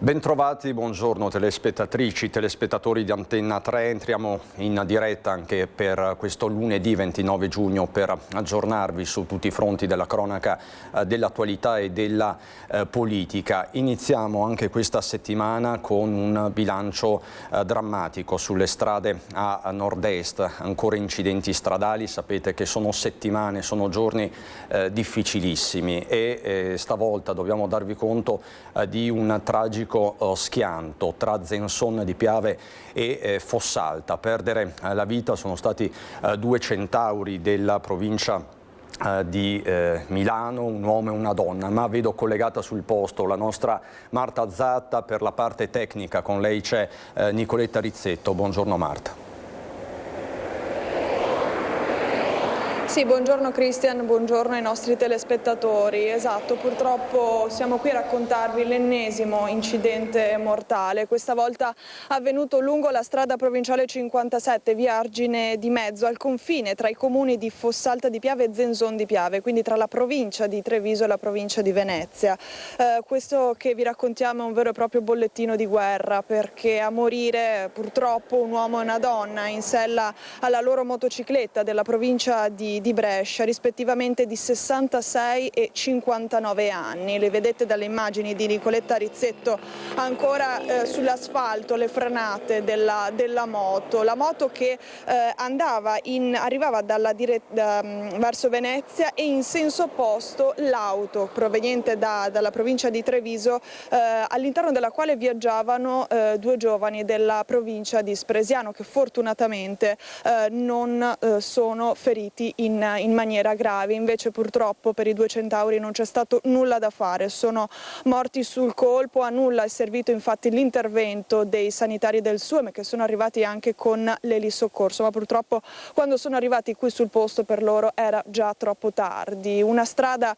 Bentrovati, buongiorno telespettatrici, telespettatori di Antenna 3. Entriamo in diretta anche per questo lunedì 29 giugno per aggiornarvi su tutti i fronti della cronaca dell'attualità e della politica. Iniziamo anche questa settimana con un bilancio drammatico sulle strade a nord-est, ancora incidenti stradali. Sapete che sono settimane, sono giorni difficilissimi e stavolta dobbiamo darvi conto di un tragico schianto tra Zenzon di Piave e Fossalta. A perdere la vita sono stati due centauri della provincia di Milano, un uomo e una donna, ma vedo collegata sul posto la nostra Marta Zatta per la parte tecnica. Con lei c'è Nicoletta Rizzetto. Buongiorno Marta. Sì, buongiorno Cristian, buongiorno ai nostri telespettatori. Esatto, purtroppo siamo qui a raccontarvi l'ennesimo incidente mortale, questa volta avvenuto lungo la strada provinciale 57, via Argine di Mezzo, al confine tra i comuni di Fossalta di Piave e Zenzon di Piave, quindi tra la provincia di Treviso e la provincia di Venezia. Questo che vi raccontiamo è un vero e proprio bollettino di guerra, perché a morire purtroppo un uomo e una donna in sella alla loro motocicletta della provincia di Brescia, rispettivamente di 66 e 59 anni. Le vedete dalle immagini di Nicoletta Rizzetto ancora sull'asfalto le frenate della moto. La moto che arrivava verso Venezia e in senso opposto l'auto proveniente dalla provincia di Treviso, all'interno della quale viaggiavano due giovani della provincia di Spresiano che fortunatamente non sono feriti in maniera grave. Invece purtroppo per i due centauri non c'è stato nulla da fare, sono morti sul colpo. A nulla è servito infatti l'intervento dei sanitari del SUEM, che sono arrivati anche con l'elisoccorso, ma purtroppo quando sono arrivati qui sul posto per loro era già troppo tardi. Una strada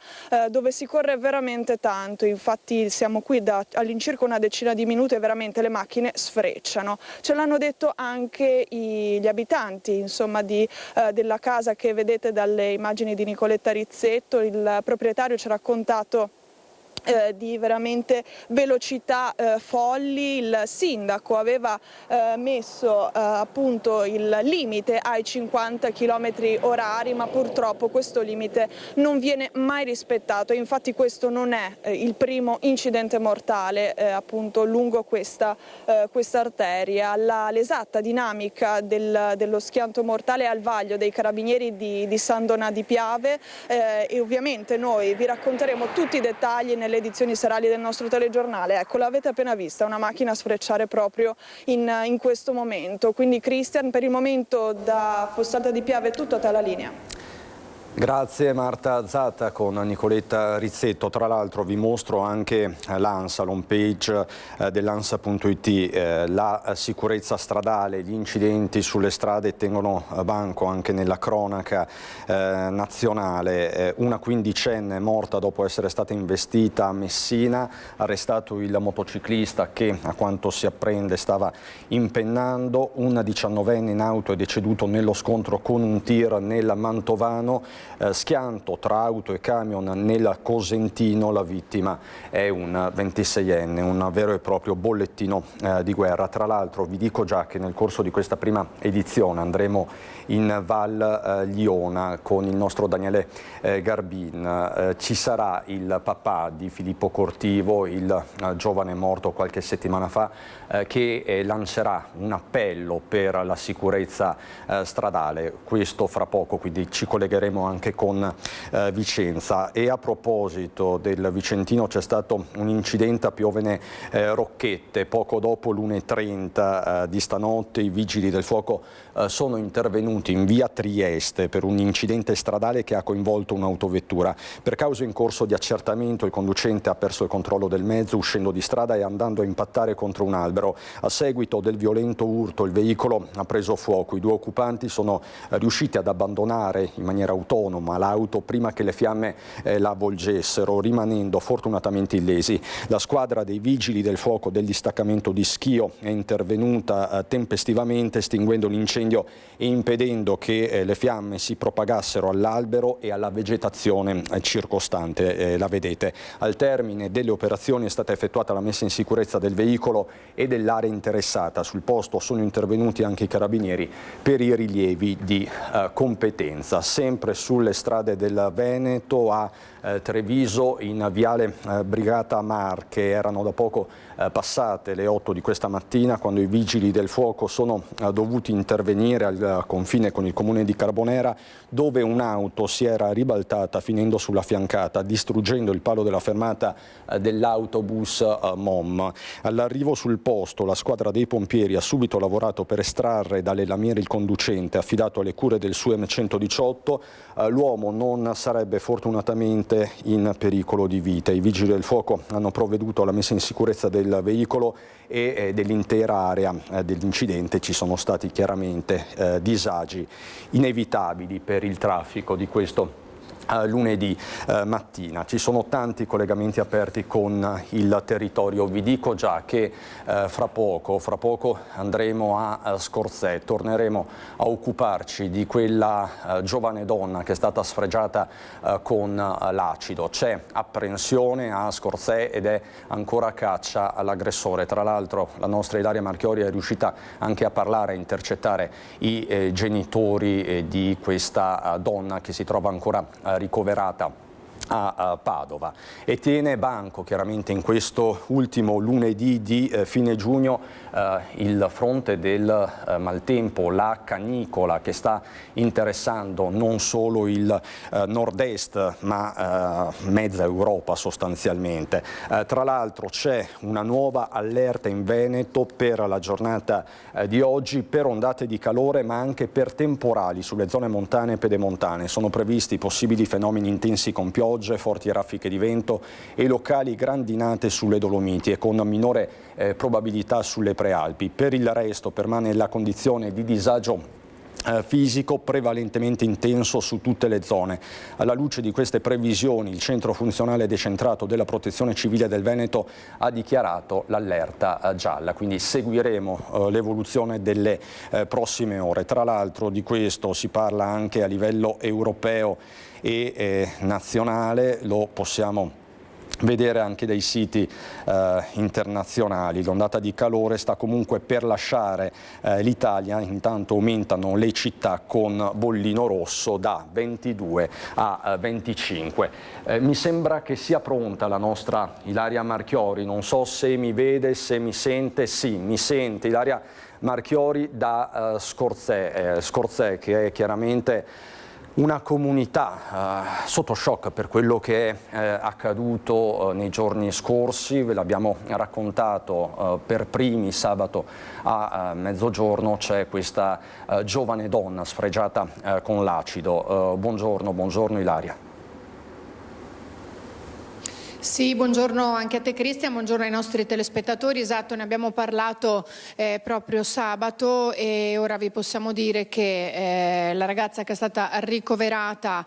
dove si corre veramente tanto, infatti siamo qui da all'incirca una decina di minuti e veramente le macchine sfrecciano. Ce l'hanno detto anche gli abitanti, insomma, della casa che vedete dalle immagini di Nicoletta Rizzetto. Il proprietario ci ha raccontato di veramente velocità folli. Il sindaco aveva messo appunto il limite ai 50 km orari, ma purtroppo questo limite non viene mai rispettato. Infatti questo non è il primo incidente mortale appunto lungo questa arteria. L'esatta dinamica dello schianto mortale è al vaglio dei carabinieri di San Donà di Piave e ovviamente noi vi racconteremo tutti i dettagli nelle edizioni serali del nostro telegiornale. Ecco, l'avete appena vista, una macchina sfrecciare proprio in questo momento. Quindi Cristian, per il momento da Fossalta di Piave è tutto, a te la linea. Grazie Marta Zatta con Nicoletta Rizzetto. Tra l'altro vi mostro anche l'ANSA, l'home page dell'ANSA.it. La sicurezza stradale, gli incidenti sulle strade tengono banco anche nella cronaca nazionale. Una quindicenne morta dopo essere stata investita a Messina, arrestato il motociclista che, a quanto si apprende, stava impennando. Un 19enne in auto è deceduto nello scontro con un tir nel Mantovano. Schianto tra auto e camion nel Cosentino. La vittima è un 26enne, un vero e proprio bollettino di guerra. Tra l'altro vi dico già che nel corso di questa prima edizione andremo in Val Liona con il nostro Daniele Garbin. Ci sarà il papà di Filippo Cortivo, il giovane morto qualche settimana fa, che lancerà un appello per la sicurezza stradale. Questo fra poco, quindi ci collegheremo anche con Vicenza. E a proposito del Vicentino, c'è stato un incidente a Piovene Rocchette poco dopo l'1:30 di stanotte. I vigili del fuoco sono intervenuti in via Trieste per un incidente stradale che ha coinvolto un'autovettura. Per cause in corso di accertamento il conducente ha perso il controllo del mezzo uscendo di strada e andando a impattare contro un albero. A seguito del violento urto il veicolo ha preso fuoco. I due occupanti sono riusciti ad abbandonare in maniera autonoma autonoma l'auto prima che le fiamme la avvolgessero, rimanendo fortunatamente illesi. La squadra dei vigili del fuoco del distaccamento di Schio è intervenuta tempestivamente, estinguendo l'incendio e impedendo che le fiamme si propagassero all'albero e alla vegetazione circostante. La vedete. Al termine delle operazioni è stata effettuata la messa in sicurezza del veicolo e dell'area interessata. Sul posto sono intervenuti anche i carabinieri per i rilievi di competenza. Sempre sulle strade del Veneto, a Treviso, in viale Brigata Marche, erano da poco passate le 8 di questa mattina quando i vigili del fuoco sono dovuti intervenire al confine con il comune di Carbonera, dove un'auto si era ribaltata finendo sulla fiancata, distruggendo il palo della fermata dell'autobus MOM. All'arrivo sul posto la squadra dei pompieri ha subito lavorato per estrarre dalle lamiere il conducente, affidato alle cure del SUEM 118. L'uomo non sarebbe fortunatamente in pericolo di vita. I vigili del fuoco hanno provveduto alla messa in sicurezza del veicolo e dell'intera area dell'incidente. Ci sono stati chiaramente disagi inevitabili per il traffico di questo lunedì mattina. Ci sono tanti collegamenti aperti con il territorio. Vi dico già che fra poco andremo a Scorzè, torneremo a occuparci di quella giovane donna che è stata sfregiata con l'acido. C'è apprensione a Scorzè ed è ancora a caccia all'aggressore. Tra l'altro la nostra Ilaria Marchiori è riuscita anche a parlare, a intercettare i genitori di questa donna che si trova ancora ricoverata a Padova, e tiene banco chiaramente in questo ultimo lunedì di fine giugno il fronte del maltempo, la canicola che sta interessando non solo il nord-est ma mezza Europa sostanzialmente. Tra l'altro c'è una nuova allerta in Veneto per la giornata di oggi per ondate di calore ma anche per temporali sulle zone montane e pedemontane. Sono previsti possibili fenomeni intensi con piogge, forti raffiche di vento e locali grandinate sulle Dolomiti e con minore probabilità sulle prealpi. Per il resto permane la condizione di disagio fisico prevalentemente intenso su tutte le zone. Alla luce di queste previsioni il Centro Funzionale Decentrato della Protezione Civile del Veneto ha dichiarato l'allerta gialla, quindi seguiremo l'evoluzione delle prossime ore. Tra l'altro di questo si parla anche a livello europeo e nazionale, lo possiamo vedere anche dai siti internazionali. L'ondata di calore sta comunque per lasciare l'Italia, intanto aumentano le città con bollino rosso da 22 a 25. Mi sembra che sia pronta la nostra Ilaria Marchiori, non so se mi vede, se mi sente. Sì, mi sente. Ilaria Marchiori da Scorzè, che è chiaramente una comunità sotto shock per quello che è accaduto nei giorni scorsi. Ve l'abbiamo raccontato per primi sabato a mezzogiorno. C'è questa giovane donna sfregiata con l'acido. Buongiorno Ilaria. Sì, buongiorno anche a te Cristian, buongiorno ai nostri telespettatori. Esatto, ne abbiamo parlato proprio sabato e ora vi possiamo dire che la ragazza che è stata ricoverata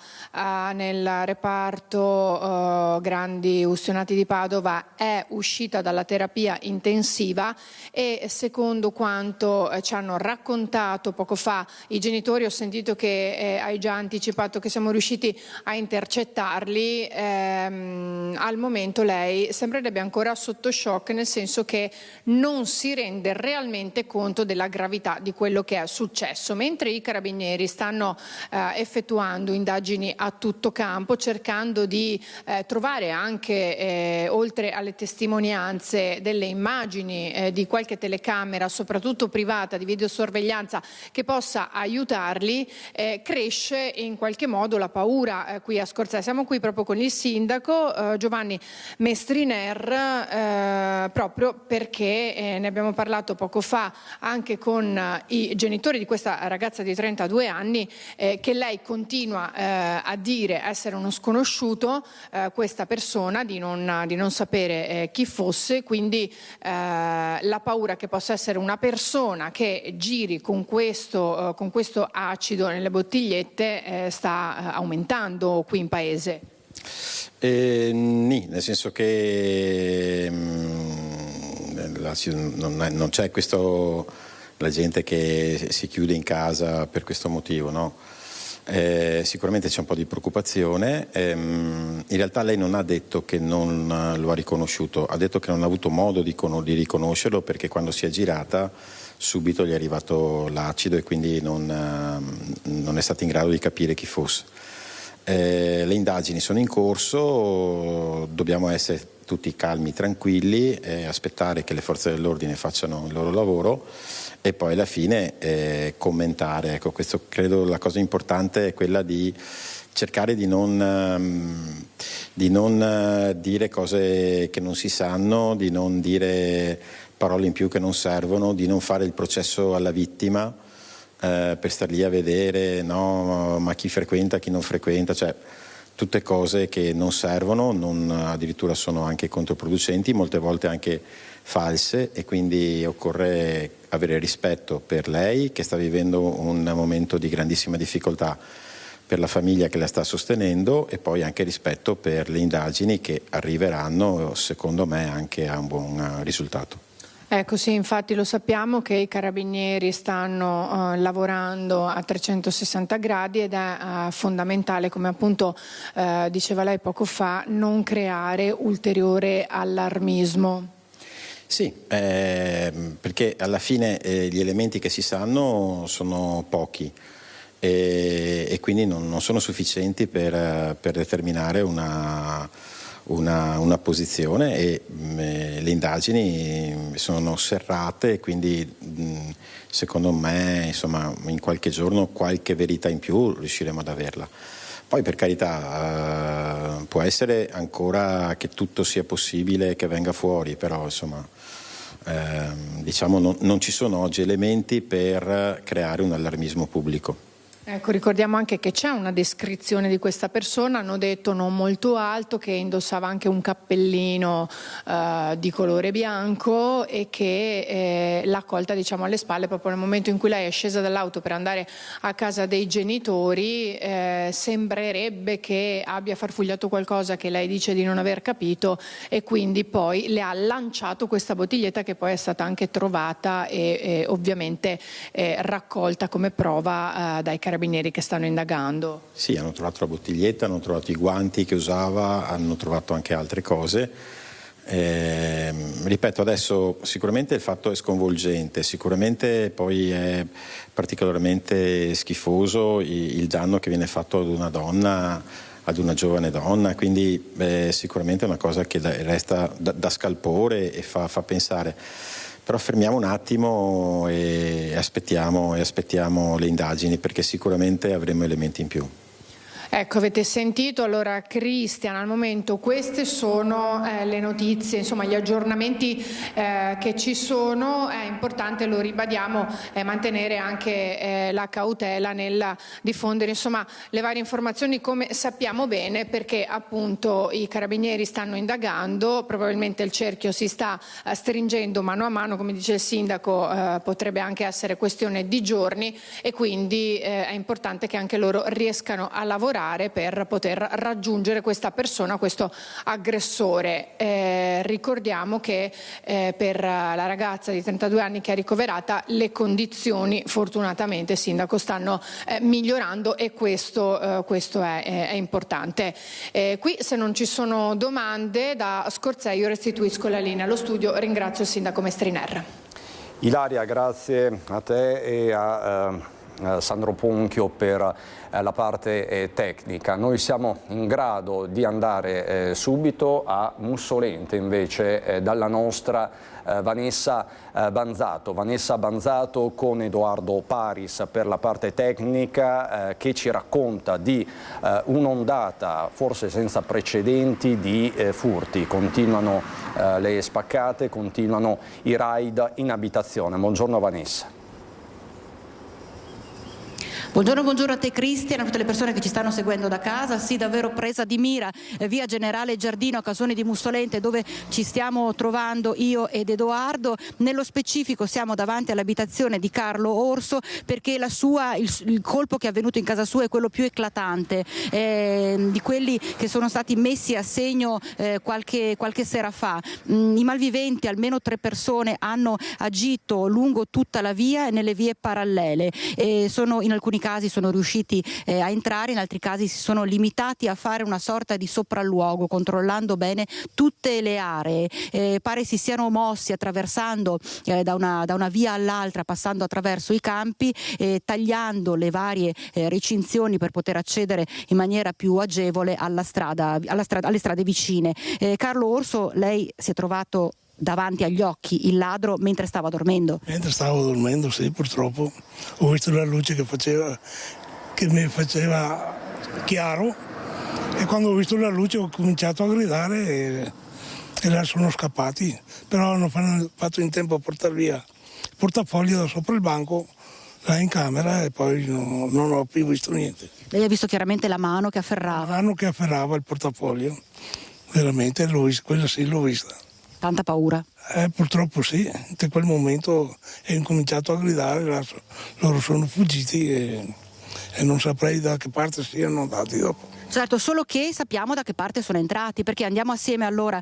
nel reparto grandi ustionati di Padova è uscita dalla terapia intensiva e secondo quanto ci hanno raccontato poco fa i genitori, ho sentito che hai già anticipato che siamo riusciti a intercettarli. Al momento lei sembrerebbe ancora sotto shock, nel senso che non si rende realmente conto della gravità di quello che è successo, mentre i carabinieri stanno effettuando indagini a tutto campo, cercando di trovare anche oltre alle testimonianze delle immagini di qualche telecamera, soprattutto privata, di videosorveglianza che possa aiutarli. Cresce in qualche modo la paura qui a Scorzè. Siamo qui proprio con il sindaco Giovanni anni, Mestriner, proprio perché ne abbiamo parlato poco fa anche con i genitori di questa ragazza di 32 anni, che lei continua a dire essere uno sconosciuto, questa persona, di non sapere chi fosse, quindi la paura che possa essere una persona che giri con questo acido nelle bottigliette sta aumentando qui in paese. Nel senso che non c'è questo, la gente che si chiude in casa per questo motivo, no? Sicuramente c'è un po' di preoccupazione. In realtà lei non ha detto che non lo ha riconosciuto, ha detto che non ha avuto modo di riconoscerlo, perché quando si è girata subito gli è arrivato l'acido e quindi non è stato in grado di capire chi fosse. Le indagini sono in corso, dobbiamo essere tutti calmi, tranquilli, aspettare che le forze dell'ordine facciano il loro lavoro e poi alla fine commentare. Ecco, questo credo la cosa importante è quella di cercare di non dire cose che non si sanno, di non dire parole in più che non servono, di non fare il processo alla vittima per star lì a vedere no, ma chi frequenta, chi non frequenta, cioè tutte cose che non servono, addirittura sono anche controproducenti, molte volte anche false, e quindi occorre avere rispetto per lei che sta vivendo un momento di grandissima difficoltà, per la famiglia che la sta sostenendo, e poi anche rispetto per le indagini che arriveranno secondo me anche a un buon risultato. Ecco sì, infatti lo sappiamo che i carabinieri stanno lavorando a 360 gradi ed è fondamentale, come appunto diceva lei poco fa, non creare ulteriore allarmismo. Sì, perché alla fine gli elementi che si sanno sono pochi e quindi non sono sufficienti per determinare una posizione, e le indagini sono serrate, quindi secondo me insomma in qualche giorno qualche verità in più riusciremo ad averla. Poi per carità può essere ancora che tutto sia possibile che venga fuori, però insomma diciamo non ci sono oggi elementi per creare un allarmismo pubblico. Ecco, ricordiamo anche che c'è una descrizione di questa persona, hanno detto non molto alto, che indossava anche un cappellino di colore bianco e che l'ha colta diciamo alle spalle proprio nel momento in cui lei è scesa dall'auto per andare a casa dei genitori. Sembrerebbe che abbia farfugliato qualcosa che lei dice di non aver capito e quindi poi le ha lanciato questa bottiglietta, che poi è stata anche trovata e ovviamente raccolta come prova dai carabinieri che stanno indagando. Sì, hanno trovato la bottiglietta, hanno trovato i guanti che usava, hanno trovato anche altre cose. Ripeto, adesso sicuramente il fatto è sconvolgente, sicuramente poi è particolarmente schifoso il danno che viene fatto ad una donna, ad una giovane donna, quindi sicuramente è una cosa che resta da scalpore e fa pensare. Però fermiamo un attimo e aspettiamo le indagini, perché sicuramente avremo elementi in più. Ecco, avete sentito, allora Cristian, al momento queste sono le notizie, insomma gli aggiornamenti che ci sono. È importante, lo ribadiamo, mantenere anche la cautela nel diffondere insomma le varie informazioni, come sappiamo bene, perché appunto i carabinieri stanno indagando, probabilmente il cerchio si sta stringendo mano a mano, come dice il sindaco potrebbe anche essere questione di giorni, e quindi è importante che anche loro riescano a lavorare per poter raggiungere questa persona, questo aggressore. Ricordiamo che per la ragazza di 32 anni che è ricoverata le condizioni fortunatamente, sindaco, stanno migliorando, e questo è importante. Qui, se non ci sono domande, da Scorzè io restituisco la linea allo studio. Ringrazio il sindaco Mestriner. Ilaria, grazie a te e a Sandro Ponchio per la parte tecnica. Noi siamo in grado di andare subito a Mussolente invece dalla nostra Vanessa Banzato con Edoardo Paris per la parte tecnica che ci racconta di un'ondata forse senza precedenti di furti. Continuano le spaccate, continuano i raid in abitazione. Buongiorno Vanessa. Buongiorno a te Cristian, a tutte le persone che ci stanno seguendo da casa. Sì, davvero presa di mira via Generale Giardino a Casone di Mussolente, dove ci stiamo trovando io ed Edoardo. Nello specifico siamo davanti all'abitazione di Carlo Orso perché il colpo che è avvenuto in casa sua è quello più eclatante di quelli che sono stati messi a segno qualche sera fa. I malviventi, almeno 3 persone, hanno agito lungo tutta la via e nelle vie parallele e in alcuni casi sono riusciti a entrare, in altri casi si sono limitati a fare una sorta di sopralluogo, controllando bene tutte le aree. Pare si siano mossi attraversando da una via all'altra, passando attraverso i campi, tagliando le varie recinzioni per poter accedere in maniera più agevole alle strade vicine. Carlo Orso, lei si è trovato davanti agli occhi il ladro mentre stava dormendo? Mentre stavo dormendo, sì, purtroppo. Ho visto la luce che mi faceva chiaro e quando ho visto la luce ho cominciato a gridare e là sono scappati. Però hanno fatto in tempo a portare via il portafoglio da sopra il banco là in camera e poi non ho più visto niente. Lei ha visto chiaramente la mano che afferrava? La mano che afferrava il portafoglio, veramente, quella sì l'ho vista. Tanta paura? Purtroppo sì, da quel momento ho incominciato a gridare, loro sono fuggiti e non saprei da che parte siano andati dopo. Certo, solo che sappiamo da che parte sono entrati, perché andiamo assieme allora,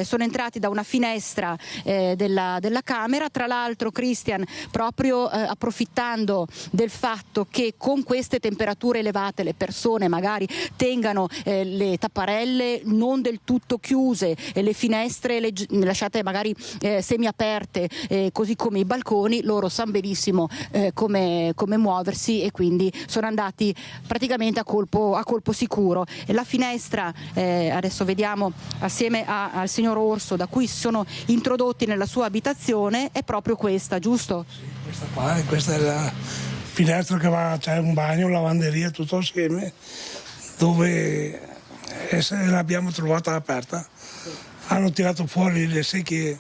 sono entrati da una finestra della camera, tra l'altro Cristian, proprio approfittando del fatto che con queste temperature elevate le persone magari tengano le tapparelle non del tutto chiuse, le finestre lasciate magari semiaperte, così come i balconi, loro sanno benissimo come muoversi e quindi sono andati praticamente a colpo sicuro. La finestra, adesso vediamo assieme al signor Orso, da cui si sono introdotti nella sua abitazione, è proprio questa, giusto? Sì, questa è la finestra che c'è un bagno, lavanderia, tutto assieme, dove l'abbiamo trovata aperta. Hanno tirato fuori le secchie,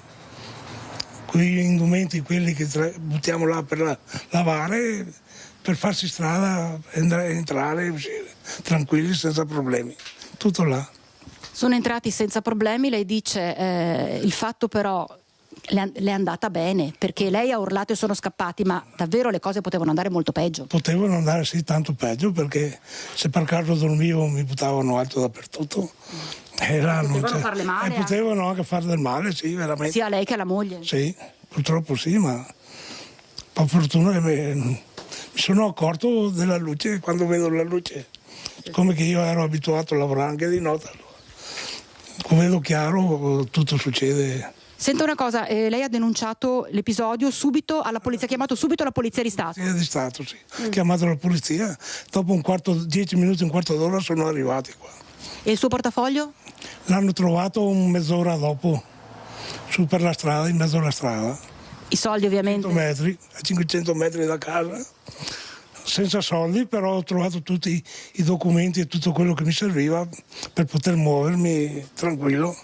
quei indumenti, quelli che buttiamo là per lavare, per farsi strada, entrare e uscire tranquilli, senza problemi, tutto là. Sono entrati senza problemi, lei dice il fatto però le è andata bene, perché lei ha urlato e sono scappati, ma davvero le cose potevano andare molto peggio. Potevano andare sì tanto peggio, perché se per caso dormivo mi buttavano alto dappertutto. Potevano farle male? Potevano anche fare del male, sì, veramente. Sia a lei che alla moglie? Sì, purtroppo sì, ma per fortuna che mi sono accorto della luce quando vedo la luce. Come che io ero abituato a lavorare anche di notte, come vedo chiaro tutto succede. Senta una cosa, lei ha denunciato l'episodio subito alla polizia, ha chiamato subito la polizia di Stato? Polizia di Stato, sì. Ha chiamato la polizia, dopo 10 minuti, un quarto d'ora sono arrivati qua. E il suo portafoglio? L'hanno trovato mezz'ora dopo, su per la strada, in mezzo alla strada. I soldi ovviamente? 100 metri, a 500 metri da casa. Senza soldi, però ho trovato tutti i documenti e tutto quello che mi serviva per poter muovermi tranquillo.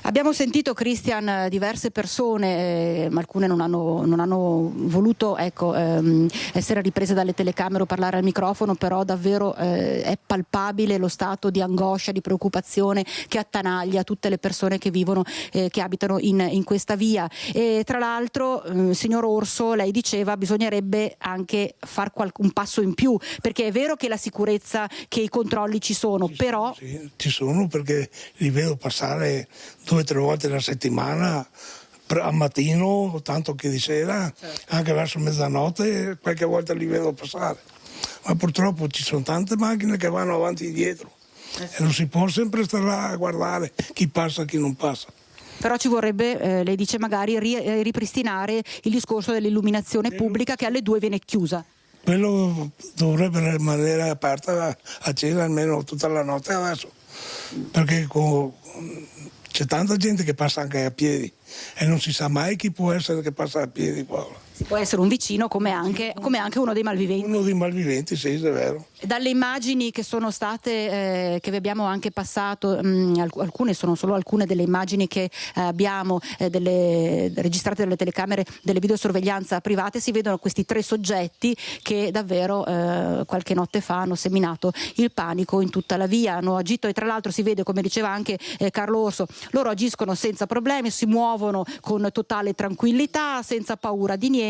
Abbiamo sentito, Cristian, diverse persone, ma alcune non hanno voluto essere riprese dalle telecamere o parlare al microfono, però davvero è palpabile lo stato di angoscia, di preoccupazione che attanaglia tutte le persone che vivono, che abitano in questa via. E tra l'altro, signor Orso, lei diceva bisognerebbe anche fare un passo in più, perché è vero che la sicurezza, che i controlli ci sono, però... Sì, ci sono, perché li vedo passare 2 o 3 volte alla settimana, al mattino, tanto che di sera, certo. Anche verso mezzanotte, qualche volta li vedo passare. Ma purtroppo ci sono tante macchine che vanno avanti e indietro e non si può sempre stare là a guardare chi passa e chi non passa. Però ci vorrebbe, lei dice, magari ripristinare il discorso dell'illuminazione pubblica che alle 2 viene chiusa. quello dovrebbe rimanere aperta, accesa almeno tutta la notte adesso, perché c'è tanta gente che passa anche a piedi e non si sa mai chi può essere che passa a piedi qua. Può essere un vicino come anche uno dei malviventi. Uno dei malviventi, sì, è vero. Dalle immagini che sono state, che vi abbiamo anche passato, alcune sono solo alcune delle immagini che abbiamo registrate dalle telecamere delle videosorveglianza private, si vedono questi 3 soggetti che davvero qualche notte fa hanno seminato il panico in tutta la via, hanno agito e tra l'altro si vede, come diceva anche Carlo Orso, loro agiscono senza problemi, si muovono con totale tranquillità, senza paura di niente,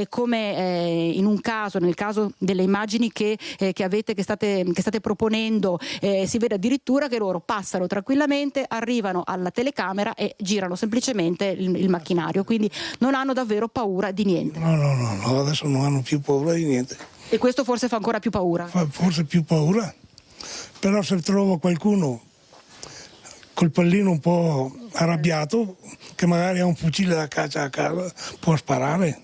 come in un caso, nel caso delle immagini che state proponendo, si vede addirittura che loro passano tranquillamente, arrivano alla telecamera e girano semplicemente il macchinario, quindi non hanno davvero paura di niente. No, adesso non hanno più paura di niente. E questo forse fa ancora più paura? Fa forse più paura, però se trovo qualcuno col pallino un po' arrabbiato, che magari ha un fucile da caccia a casa, può sparare.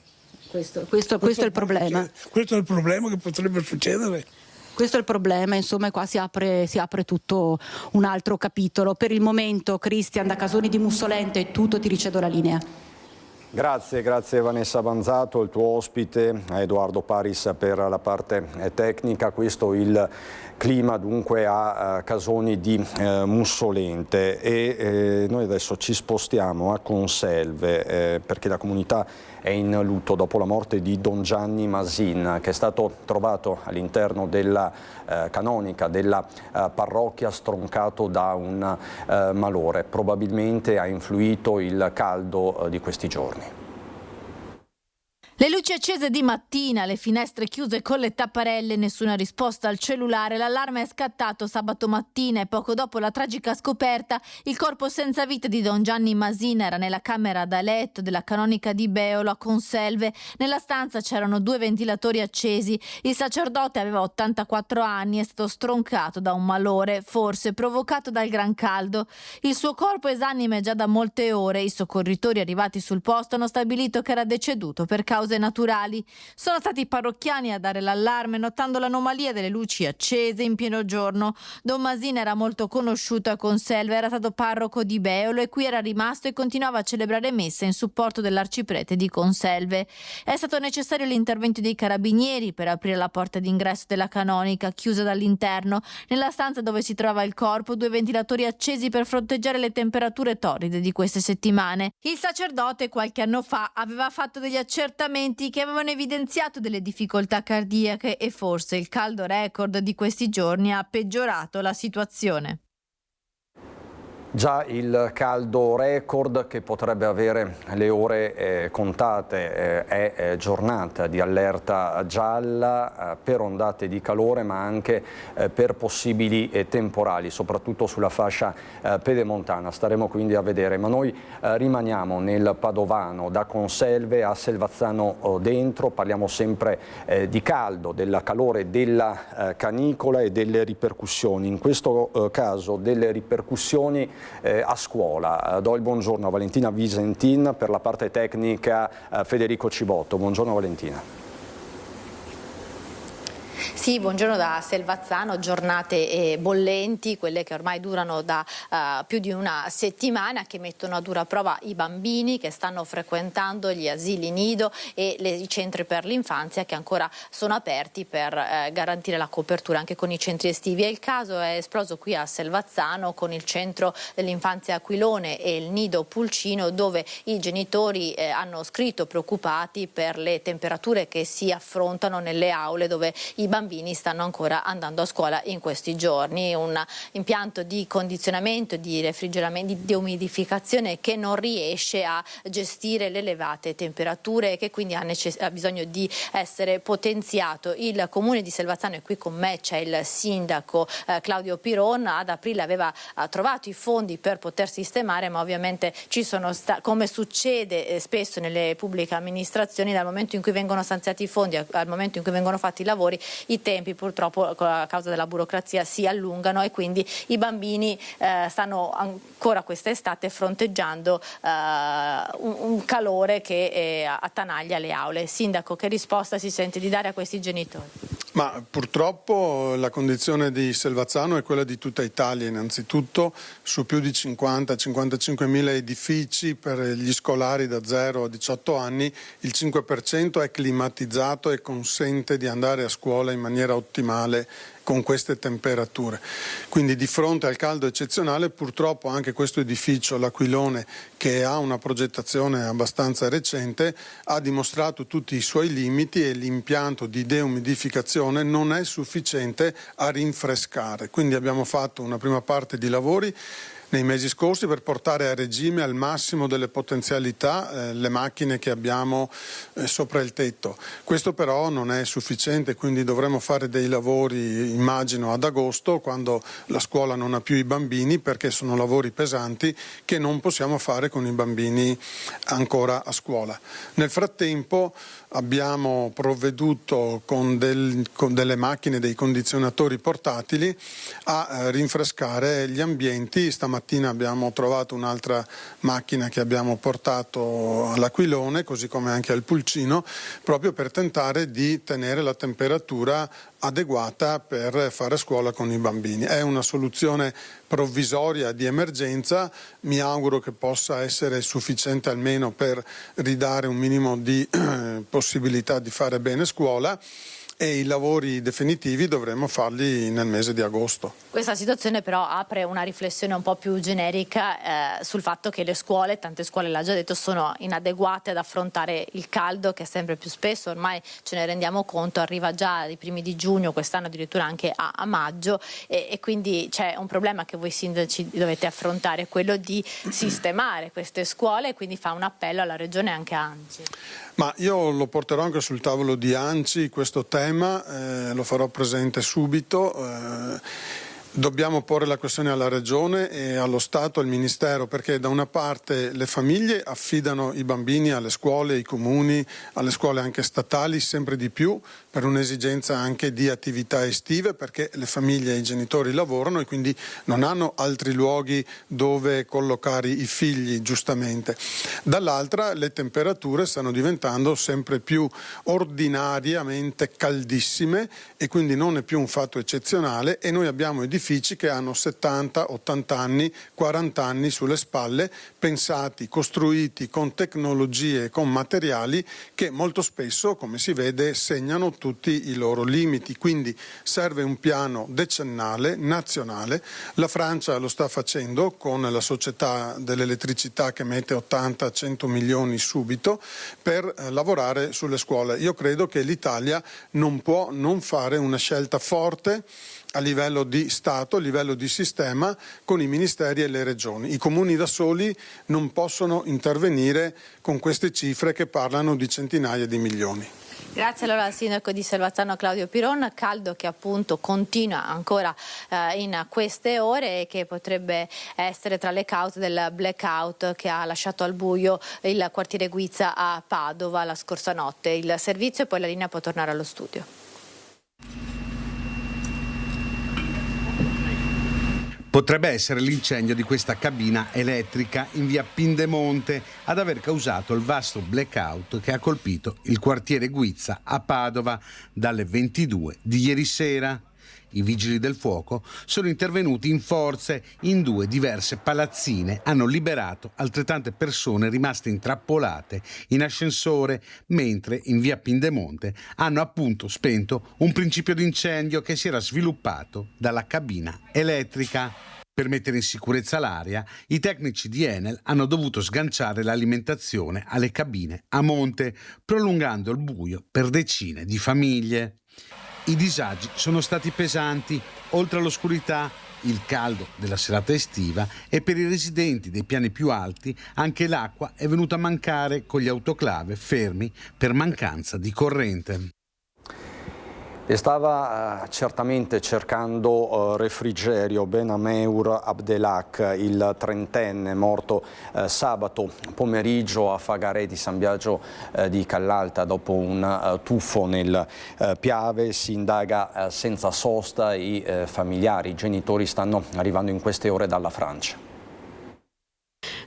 Questo è il problema. Questo è il problema che potrebbe succedere. Questo è il problema, insomma, e qua si apre tutto un altro capitolo. Per il momento, Cristian da Casoni di Mussolente è tutto, ti ricevo la linea. Grazie Vanessa Banzato, il tuo ospite, a Edoardo Paris per la parte tecnica. Questo il clima dunque a Casoni di Mussolente e noi adesso ci spostiamo a Conselve perché la comunità è in lutto dopo la morte di Don Gianni Masin, che è stato trovato all'interno della canonica della parrocchia stroncato da un malore. Probabilmente ha influito il caldo di questi giorni. Le luci accese di mattina, le finestre chiuse con le tapparelle, nessuna risposta al cellulare. L'allarme è scattato sabato mattina e poco dopo la tragica scoperta il corpo senza vita di Don Gianni Masin era nella camera da letto della canonica di Beolo a Conselve. Nella stanza c'erano 2 ventilatori accesi. Il sacerdote aveva 84 anni e è stato stroncato da un malore, forse provocato dal gran caldo. Il suo corpo esanime già da molte ore. I soccorritori arrivati sul posto hanno stabilito che era deceduto per cause naturali. Sono stati i parrocchiani a dare l'allarme, notando l'anomalia delle luci accese in pieno giorno. Don Masin era molto conosciuto a Conselve, era stato parroco di Beolo e qui era rimasto e continuava a celebrare messe in supporto dell'arciprete di Conselve. È stato necessario l'intervento dei carabinieri per aprire la porta d'ingresso della canonica, chiusa dall'interno. Nella stanza dove si trova il corpo, 2 ventilatori accesi per fronteggiare le temperature torride di queste settimane. Il sacerdote qualche anno fa aveva fatto degli accertamenti che avevano evidenziato delle difficoltà cardiache e forse il caldo record di questi giorni ha peggiorato la situazione. Già il caldo record che potrebbe avere le ore contate, è giornata di allerta gialla per ondate di calore ma anche per possibili temporali, soprattutto sulla fascia pedemontana. Staremo quindi a vedere, ma noi rimaniamo nel Padovano, da Conselve a Selvazzano dentro, parliamo sempre di caldo, del calore della canicola e delle ripercussioni, in questo caso delle ripercussioni a scuola. Do il buongiorno a Valentina Visentin, per la parte tecnica Federico Cibotto. Buongiorno Valentina. Sì, buongiorno da Selvazzano, giornate bollenti, quelle che ormai durano da più di una settimana, che mettono a dura prova i bambini che stanno frequentando gli asili nido e i centri per l'infanzia che ancora sono aperti per garantire la copertura anche con i centri estivi. E il caso è esploso qui a Selvazzano con il centro dell'infanzia Aquilone e il nido Pulcino, dove i genitori hanno scritto preoccupati per le temperature che si affrontano nelle aule dove i bambini stanno ancora andando a scuola in questi giorni. Un impianto di condizionamento, di refrigeramento, di umidificazione che non riesce a gestire le elevate temperature e che quindi ha bisogno di essere potenziato. Il comune di Selvazzano, e qui con me c'è il sindaco Claudio Piron, ad aprile aveva trovato i fondi per poter sistemare, ma ovviamente ci sono come succede spesso nelle pubbliche amministrazioni, dal momento in cui vengono stanziati i fondi al momento in cui vengono fatti i lavori, i i tempi purtroppo a causa della burocrazia si allungano e quindi i bambini stanno ancora quest'estate fronteggiando un calore che attanaglia le aule. Sindaco, che risposta si sente di dare a questi genitori? Ma purtroppo la condizione di Selvazzano è quella di tutta Italia. Innanzitutto su più di 50-55 mila edifici per gli scolari da 0 a 18 anni il 5% è climatizzato e consente di andare a scuola in maniera ottimale con queste temperature. Quindi di fronte al caldo eccezionale purtroppo anche questo edificio, l'Aquilone, che ha una progettazione abbastanza recente, ha dimostrato tutti i suoi limiti e l'impianto di deumidificazione non è sufficiente a rinfrescare. Quindi abbiamo fatto una prima parte di lavori nei mesi scorsi per portare a regime al massimo delle potenzialità le macchine che abbiamo sopra il tetto. Questo però non è sufficiente, quindi dovremo fare dei lavori, immagino, ad agosto, quando la scuola non ha più i bambini, perché sono lavori pesanti che non possiamo fare con i bambini ancora a scuola. Nel frattempo abbiamo provveduto con delle macchine, dei condizionatori portatili a rinfrescare gli ambienti. Stamattina abbiamo trovato un'altra macchina che abbiamo portato all'Aquilone, così come anche al Pulcino, proprio per tentare di tenere la temperatura adeguata per fare scuola con i bambini. È una soluzione provvisoria di emergenza, mi auguro che possa essere sufficiente almeno per ridare un minimo di possibilità di fare bene scuola, e i lavori definitivi dovremo farli nel mese di agosto. Questa situazione però apre una riflessione un po' più generica sul fatto che le scuole, tante scuole l'ha già detto, sono inadeguate ad affrontare il caldo che è sempre più spesso, ormai ce ne rendiamo conto, arriva già ai primi di giugno, quest'anno addirittura anche a maggio, e quindi c'è un problema che voi sindaci dovete affrontare, quello di sistemare queste scuole, e quindi fa un appello alla Regione e anche a ANCI. Ma io lo porterò anche sul tavolo di ANCI questo tema, lo farò presente subito. Dobbiamo porre la questione alla Regione e allo Stato, al Ministero, perché da una parte le famiglie affidano i bambini alle scuole, ai comuni, alle scuole anche statali sempre di più, per un'esigenza anche di attività estive, perché le famiglie e i genitori lavorano e quindi non hanno altri luoghi dove collocare i figli, giustamente. Dall'altra le temperature stanno diventando sempre più ordinariamente caldissime e quindi non è più un fatto eccezionale, e noi abbiamo edifici che hanno 70, 80 anni, 40 anni sulle spalle, pensati, costruiti con tecnologie, con materiali che molto spesso, come si vede, segnano tutti i loro limiti. Quindi serve un piano decennale, nazionale. La Francia lo sta facendo con la società dell'elettricità che mette 80-100 milioni subito per lavorare sulle scuole. Io credo che l'Italia non può non fare una scelta forte a livello di Stato, a livello di sistema, con i ministeri e le regioni. I comuni da soli non possono intervenire con queste cifre che parlano di centinaia di milioni. Grazie allora al sindaco di Selvazzano Claudio Piron. Caldo che appunto continua ancora in queste ore e che potrebbe essere tra le cause del blackout che ha lasciato al buio il quartiere Guizza a Padova la scorsa notte. Il servizio e poi la linea può tornare allo studio. Potrebbe essere l'incendio di questa cabina elettrica in via Pindemonte ad aver causato il vasto blackout che ha colpito il quartiere Guizza a Padova dalle 22 di ieri sera. I vigili del fuoco sono intervenuti in forze in 2 diverse palazzine, hanno liberato altrettante persone rimaste intrappolate in ascensore, mentre in via Pindemonte hanno appunto spento un principio di incendio che si era sviluppato dalla cabina elettrica. Per mettere in sicurezza l'area, i tecnici di Enel hanno dovuto sganciare l'alimentazione alle cabine a monte, prolungando il buio per decine di famiglie. I disagi sono stati pesanti, oltre all'oscurità, il caldo della serata estiva, e per i residenti dei piani più alti anche l'acqua è venuta a mancare con gli autoclave fermi per mancanza di corrente. E stava certamente cercando refrigerio Benameur Abdelhak, il trentenne morto sabato pomeriggio a Fagarè di San Biagio di Callalta dopo un tuffo nel Piave. Si indaga senza sosta, i familiari, i genitori stanno arrivando in queste ore dalla Francia.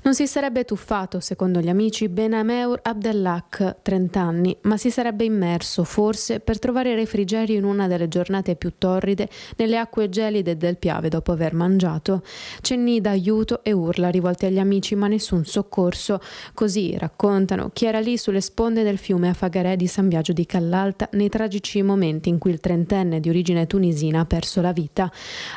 Non si sarebbe tuffato, secondo gli amici, Benameur Abdelhak, 30 anni, ma si sarebbe immerso, forse, per trovare refrigerio in una delle giornate più torride nelle acque gelide del Piave dopo aver mangiato. Cenni d'aiuto e urla rivolte agli amici, ma nessun soccorso. Così raccontano chi era lì sulle sponde del fiume a Fagarè di San Biagio di Callalta nei tragici momenti in cui il trentenne di origine tunisina ha perso la vita.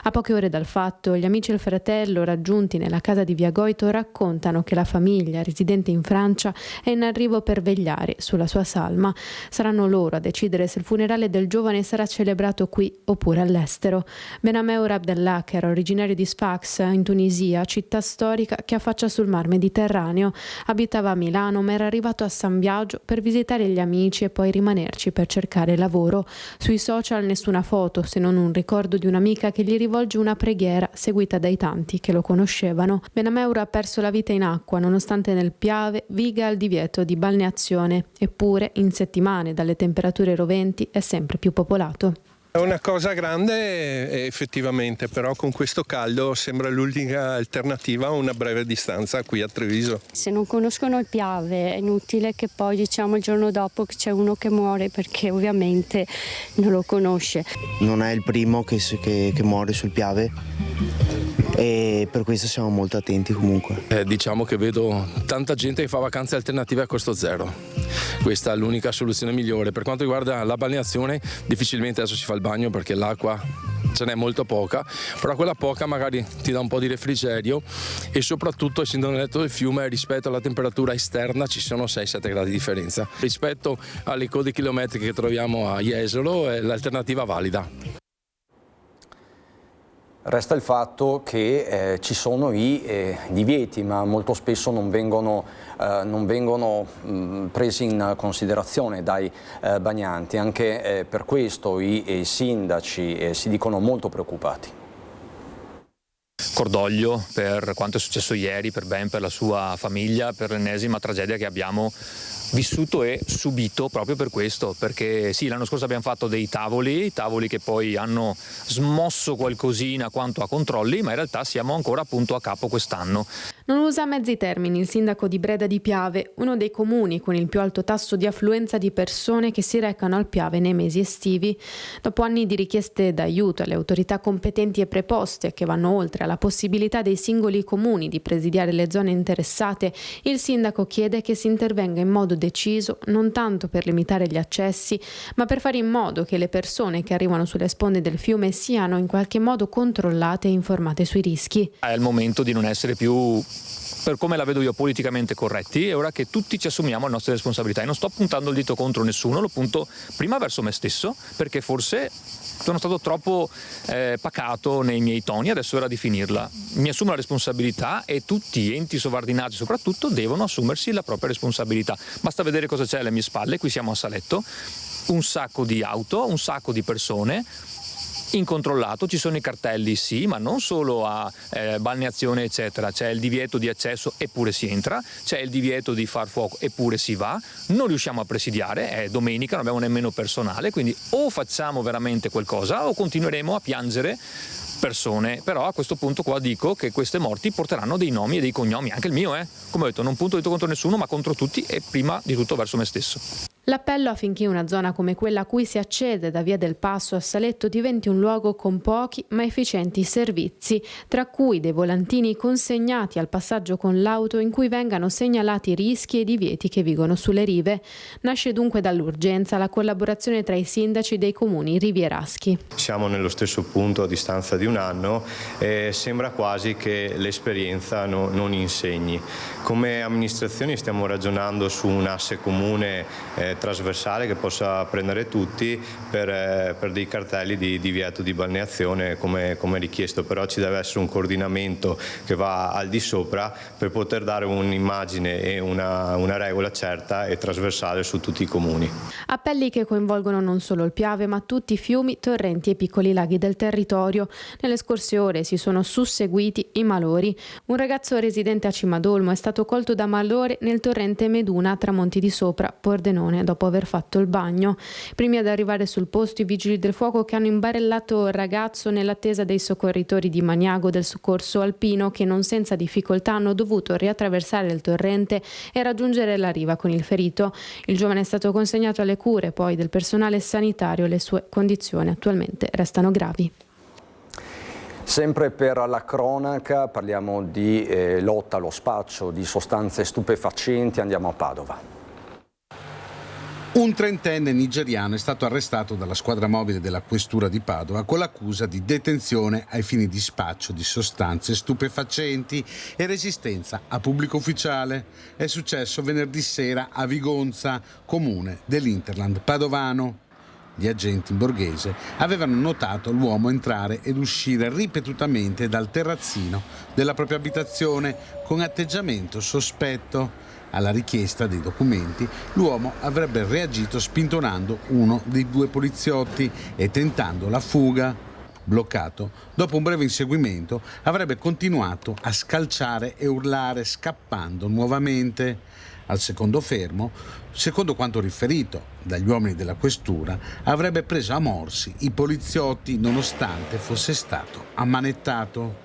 A poche ore dal fatto, gli amici e il fratello, raggiunti nella casa di Via Goito, raccontano che la famiglia, residente in Francia, è in arrivo per vegliare sulla sua salma. Saranno loro a decidere se il funerale del giovane sarà celebrato qui oppure all'estero. Benameur Abdelhak era originario di Sfax, in Tunisia, città storica che affaccia sul mar Mediterraneo. Abitava a Milano, ma era arrivato a San Biagio per visitare gli amici e poi rimanerci per cercare lavoro. Sui social nessuna foto, se non un ricordo di un'amica che gli rivolge una preghiera seguita dai tanti che lo conoscevano. Benameur ha perso la vita in acqua, nonostante nel Piave viga il divieto di balneazione, eppure in settimane dalle temperature roventi è sempre più popolato. È una cosa grande effettivamente, però con questo caldo sembra l'unica alternativa a una breve distanza qui a Treviso. Se non conoscono il Piave è inutile che poi diciamo il giorno dopo che c'è uno che muore, perché ovviamente non lo conosce. Non è il primo che muore sul Piave e per questo siamo molto attenti comunque. Diciamo che vedo tanta gente che fa vacanze alternative a costo zero. Questa è l'unica soluzione migliore. Per quanto riguarda la balneazione, difficilmente adesso si fa il bagno perché l'acqua ce n'è molto poca, però quella poca magari ti dà un po' di refrigerio e soprattutto, essendo nel letto del fiume, rispetto alla temperatura esterna ci sono 6-7 gradi di differenza. Rispetto alle code chilometriche che troviamo a Jesolo è l'alternativa valida. Resta il fatto che ci sono i divieti, ma molto spesso non vengono presi in considerazione dai bagnanti. Anche per questo i sindaci si dicono molto preoccupati. Cordoglio per quanto è successo ieri, per Ben, per la sua famiglia, per l'ennesima tragedia che abbiamo vissuto e subito proprio per questo, perché sì, l'anno scorso abbiamo fatto dei tavoli che poi hanno smosso qualcosina quanto a controlli, ma in realtà siamo ancora appunto a capo quest'anno. Non usa mezzi termini il sindaco di Breda di Piave, uno dei comuni con il più alto tasso di affluenza di persone che si recano al Piave nei mesi estivi. Dopo anni di richieste d'aiuto alle autorità competenti e preposte che vanno oltre alla possibilità dei singoli comuni di presidiare le zone interessate, il sindaco chiede che si intervenga in modo deciso, non tanto per limitare gli accessi, ma per fare in modo che le persone che arrivano sulle sponde del fiume siano in qualche modo controllate e informate sui rischi. È il momento di non essere più, per come la vedo io, politicamente corretti. È ora che tutti ci assumiamo le nostre responsabilità e non sto puntando il dito contro nessuno, lo punto prima verso me stesso, perché forse sono stato troppo pacato nei miei toni, adesso è ora di finirla. Mi assumo la responsabilità e tutti gli enti sovordinati soprattutto devono assumersi la propria responsabilità. Basta vedere cosa c'è alle mie spalle, qui siamo a Saletto, un sacco di auto, un sacco di persone, incontrollato, ci sono i cartelli sì, ma non solo a balneazione eccetera, c'è il divieto di accesso eppure si entra, c'è il divieto di far fuoco eppure si va, non riusciamo a presidiare, è domenica, non abbiamo nemmeno personale, quindi o facciamo veramente qualcosa o continueremo a piangere persone. Però a questo punto qua dico che queste morti porteranno dei nomi e dei cognomi, anche il mio, come ho detto, non punto il dito contro nessuno ma contro tutti e prima di tutto verso me stesso. L'appello affinché una zona come quella a cui si accede da Via del Passo a Saletto diventi un luogo con pochi ma efficienti servizi, tra cui dei volantini consegnati al passaggio con l'auto in cui vengano segnalati rischi e divieti che vigono sulle rive. Nasce dunque dall'urgenza la collaborazione tra i sindaci dei comuni rivieraschi. Siamo nello stesso punto a distanza di un anno e sembra quasi che l'esperienza non insegni. Come amministrazioni stiamo ragionando su un asse comune trasversale che possa prendere tutti per dei cartelli di divieto di balneazione come richiesto, però ci deve essere un coordinamento che va al di sopra per poter dare un'immagine e una regola certa e trasversale su tutti i comuni. Appelli che coinvolgono non solo il Piave ma tutti i fiumi, torrenti e piccoli laghi del territorio. Nelle scorse ore si sono susseguiti i malori. Un ragazzo residente a Cimadolmo è stato colto da malore nel torrente Meduna a Tramonti di Sopra, Pordenone, dopo aver fatto il bagno. Primi ad arrivare sul posto i vigili del fuoco che hanno imbarellato il ragazzo nell'attesa dei soccorritori di Maniago del soccorso alpino che non senza difficoltà hanno dovuto riattraversare il torrente e raggiungere la riva con il ferito. Il giovane è stato consegnato alle cure poi del personale sanitario, le sue condizioni attualmente restano gravi. Sempre per la cronaca parliamo di lotta allo spaccio di sostanze stupefacenti, andiamo a Padova. Un trentenne nigeriano è stato arrestato dalla squadra mobile della questura di Padova con l'accusa di detenzione ai fini di spaccio di sostanze stupefacenti e resistenza a pubblico ufficiale. È successo venerdì sera a Vigonza, comune dell'Interland padovano. Gli agenti in borghese avevano notato l'uomo entrare ed uscire ripetutamente dal terrazzino della propria abitazione con atteggiamento sospetto. Alla richiesta dei documenti, l'uomo avrebbe reagito spintonando uno dei due poliziotti e tentando la fuga. Bloccato, dopo un breve inseguimento, avrebbe continuato a scalciare e urlare scappando nuovamente. Al secondo fermo, secondo quanto riferito dagli uomini della questura, avrebbe preso a morsi i poliziotti nonostante fosse stato ammanettato.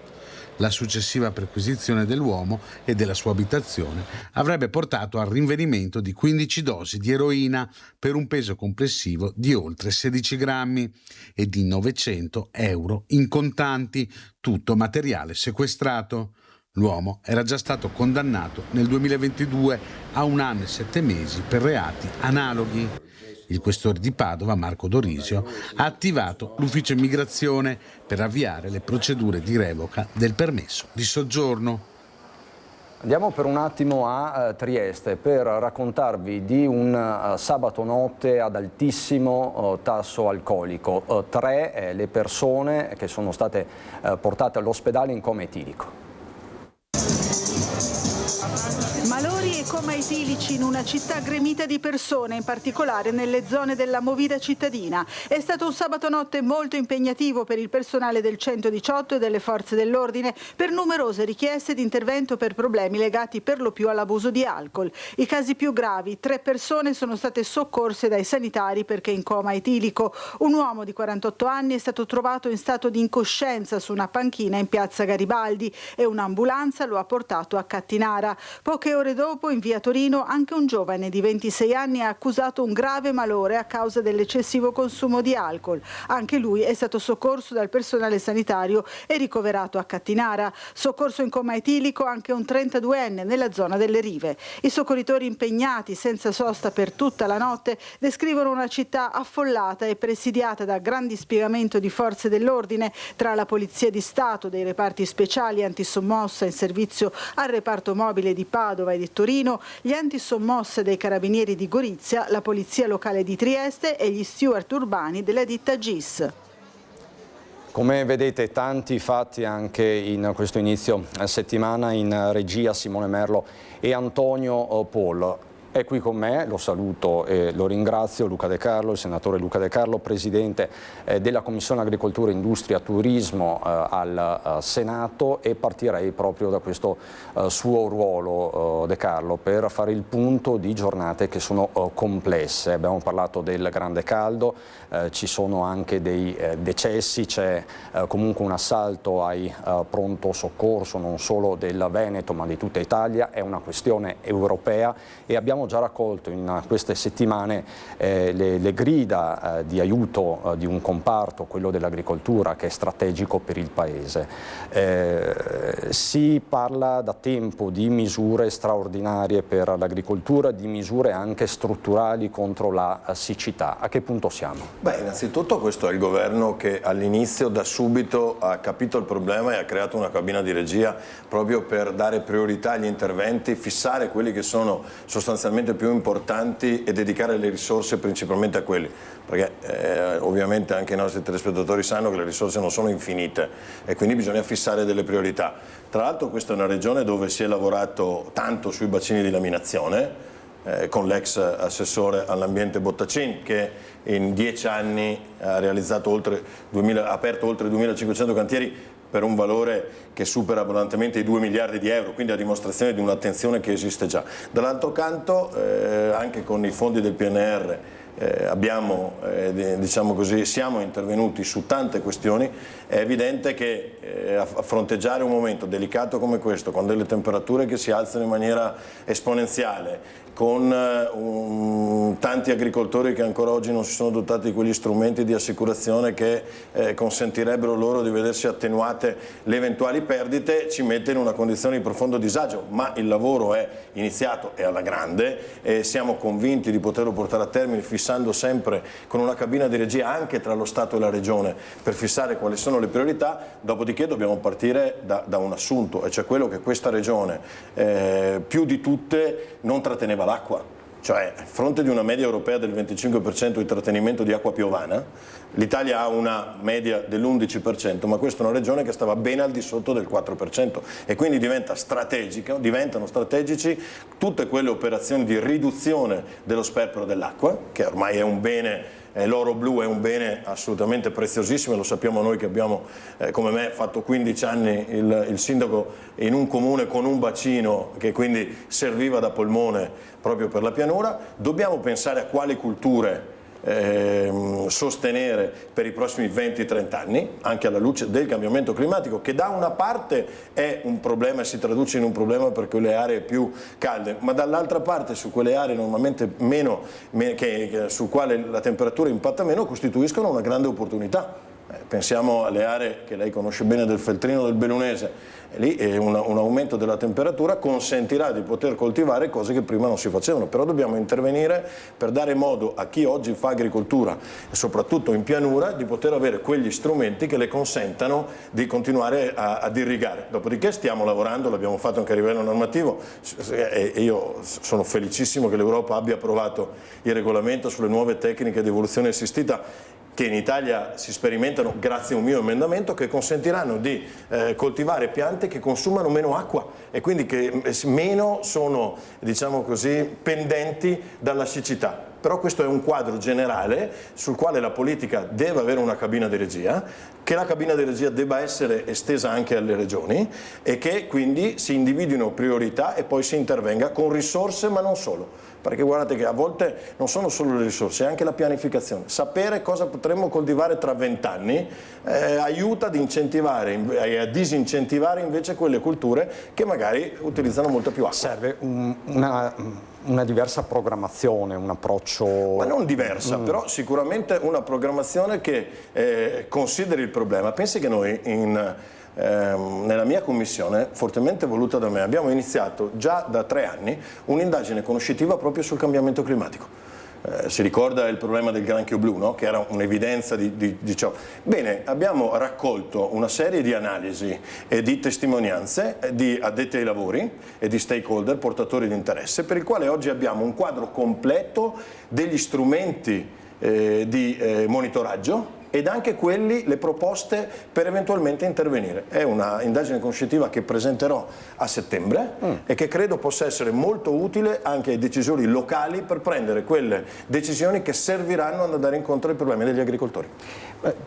La successiva perquisizione dell'uomo e della sua abitazione avrebbe portato al rinvenimento di 15 dosi di eroina per un peso complessivo di oltre 16 grammi e di 900 euro in contanti, tutto materiale sequestrato. L'uomo era già stato condannato nel 2022 a 1 anno e 7 mesi per reati analoghi. Il questore di Padova, Marco Dorisio, ha attivato l'ufficio immigrazione per avviare le procedure di revoca del permesso di soggiorno. Andiamo per un attimo a Trieste per raccontarvi di un sabato notte ad altissimo tasso alcolico. 3 le persone che sono state portate all'ospedale in coma etilico. Malori e coma etilici in una città gremita di persone, in particolare nelle zone della movida cittadina. È stato un sabato notte molto impegnativo per il personale del 118 e delle forze dell'ordine per numerose richieste di intervento per problemi legati per lo più all'abuso di alcol. I casi più gravi: 3 persone sono state soccorse dai sanitari perché in coma etilico. Un uomo di 48 anni è stato trovato in stato di incoscienza su una panchina in piazza Garibaldi e un'ambulanza lo ha portato a Cattinara. Poche ore dopo, in via Torino, anche un giovane di 26 anni ha accusato un grave malore a causa dell'eccessivo consumo di alcol. Anche lui è stato soccorso dal personale sanitario e ricoverato a Cattinara. Soccorso in coma etilico anche un 32enne nella zona delle Rive. I soccorritori impegnati senza sosta per tutta la notte descrivono una città affollata e presidiata da gran dispiegamento di forze dell'ordine tra la Polizia di Stato, dei reparti speciali antisommossa in servizio al reparto mobile di Padova e di Torino, gli antisommosse dei Carabinieri di Gorizia, la Polizia Locale di Trieste e gli steward urbani della ditta GIS. Come vedete, tanti fatti anche in questo inizio settimana. In regia Simone Merlo e Antonio Paul. È qui con me, lo saluto e lo ringrazio, Luca De Carlo, il senatore Luca De Carlo, presidente della Commissione Agricoltura, Industria, Turismo al Senato, e partirei proprio da questo suo ruolo, De Carlo, per fare il punto di giornate che sono complesse. Abbiamo parlato del grande caldo, ci sono anche dei decessi, c'è comunque un assalto ai pronto soccorso non solo del Veneto ma di tutta Italia, è una questione europea e abbiamo già raccolto in queste settimane le grida di aiuto di un comparto, quello dell'agricoltura, che è strategico per il Paese. Si parla da tempo di misure straordinarie per l'agricoltura, di misure anche strutturali contro la siccità. A che punto siamo? Beh, innanzitutto questo è il governo che all'inizio da subito ha capito il problema e ha creato una cabina di regia proprio per dare priorità agli interventi, fissare quelli che sono sostanzialmente sostanzialmente più importanti e dedicare le risorse principalmente a quelli, perché ovviamente anche i nostri telespettatori sanno che le risorse non sono infinite e quindi bisogna fissare delle priorità. Tra l'altro questa è una regione dove si è lavorato tanto sui bacini di laminazione, con l'ex assessore all'ambiente Bottacin, che in 10 anni ha realizzato aperto oltre 2.500 cantieri per un valore che supera abbondantemente i 2 miliardi di euro, quindi a dimostrazione di un'attenzione che esiste già. Dall'altro canto, anche con i fondi del PNR, diciamo così, siamo intervenuti su tante questioni. È evidente che a fronteggiare un momento delicato come questo, con delle temperature che si alzano in maniera esponenziale, con tanti agricoltori che ancora oggi non si sono dotati di quegli strumenti di assicurazione che consentirebbero loro di vedersi attenuate le eventuali perdite, ci mette in una condizione di profondo disagio, ma il lavoro è iniziato e alla grande e siamo convinti di poterlo portare a termine, fissando sempre con una cabina di regia anche tra lo Stato e la Regione per fissare quali sono le priorità. Dopodiché dobbiamo partire da un assunto, e cioè quello che questa Regione più di tutte non tratteneva l'acqua. Cioè, a fronte di una media europea del 25% di trattenimento di acqua piovana, l'Italia ha una media dell'11%, ma questa è una regione che stava ben al di sotto del 4% e quindi diventano strategici tutte quelle operazioni di riduzione dello sperpero dell'acqua, che ormai è un bene. L'oro blu è un bene assolutamente preziosissimo, lo sappiamo noi che abbiamo, come me, fatto 15 anni il sindaco in un comune con un bacino che quindi serviva da polmone proprio per la pianura. Dobbiamo pensare a quali culture sostenere per i prossimi 20-30 anni, anche alla luce del cambiamento climatico, che da una parte è un problema e si traduce in un problema per quelle aree più calde, ma dall'altra parte su quelle aree normalmente su quale la temperatura impatta meno, costituiscono una grande opportunità. Pensiamo alle aree che lei conosce bene del Feltrino, del Bellunese. Lì un aumento della temperatura consentirà di poter coltivare cose che prima non si facevano, però dobbiamo intervenire per dare modo a chi oggi fa agricoltura, soprattutto in pianura, di poter avere quegli strumenti che le consentano di continuare ad irrigare. Dopodiché stiamo lavorando, l'abbiamo fatto anche a livello normativo, e io sono felicissimo che l'Europa abbia approvato il regolamento sulle nuove tecniche di evoluzione assistita, che in Italia si sperimentano grazie a un mio emendamento, che consentiranno di coltivare piante che consumano meno acqua e quindi che meno sono, diciamo così, pendenti dalla siccità. Però questo è un quadro generale sul quale la politica deve avere una cabina di regia, che la cabina di regia debba essere estesa anche alle regioni e che quindi si individuino priorità e poi si intervenga con risorse, ma non solo. Perché guardate che a volte non sono solo le risorse, è anche la pianificazione. Sapere cosa potremmo coltivare tra 20 anni aiuta ad incentivare e a disincentivare invece quelle culture che magari utilizzano molta più acqua. Serve una diversa programmazione, un approccio... Ma non diversa, però sicuramente una programmazione che consideri il problema. Pensi che noi nella mia commissione, fortemente voluta da me, abbiamo iniziato già da 3 anni un'indagine conoscitiva proprio sul cambiamento climatico. Si ricorda il problema del granchio blu, no? Che era un'evidenza di ciò. Bene, abbiamo raccolto una serie di analisi e di testimonianze di addetti ai lavori e di stakeholder, portatori di interesse, per il quale oggi abbiamo un quadro completo degli strumenti di monitoraggio ed anche le proposte per eventualmente intervenire. È una indagine conoscitiva che presenterò a settembre e che credo possa essere molto utile anche ai decisori locali per prendere quelle decisioni che serviranno ad andare incontro ai problemi degli agricoltori.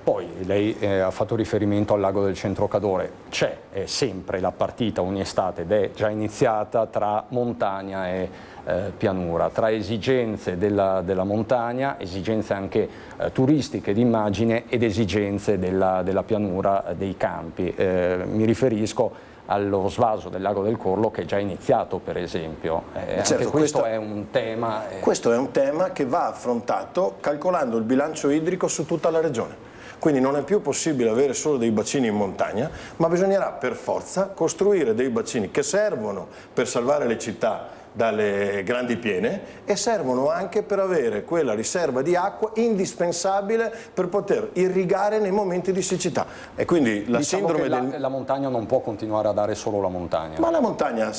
Poi lei ha fatto riferimento al lago del Centro Cadore. C'è sempre la partita ogni estate ed è già iniziata tra montagna e pianura, tra esigenze della montagna, esigenze anche turistiche d'immagine ed esigenze della pianura, dei campi. Mi riferisco allo svaso del lago del Corlo che è già iniziato, per esempio. Certo, anche questo è un tema... Questo è un tema che va affrontato calcolando il bilancio idrico su tutta la regione. Quindi non è più possibile avere solo dei bacini in montagna, ma bisognerà per forza costruire dei bacini che servono per salvare le città dalle grandi piene e servono anche per avere quella riserva di acqua indispensabile per poter irrigare nei momenti di siccità. E quindi la sindrome la montagna non può continuare a dare solo la montagna. Ma la montagna,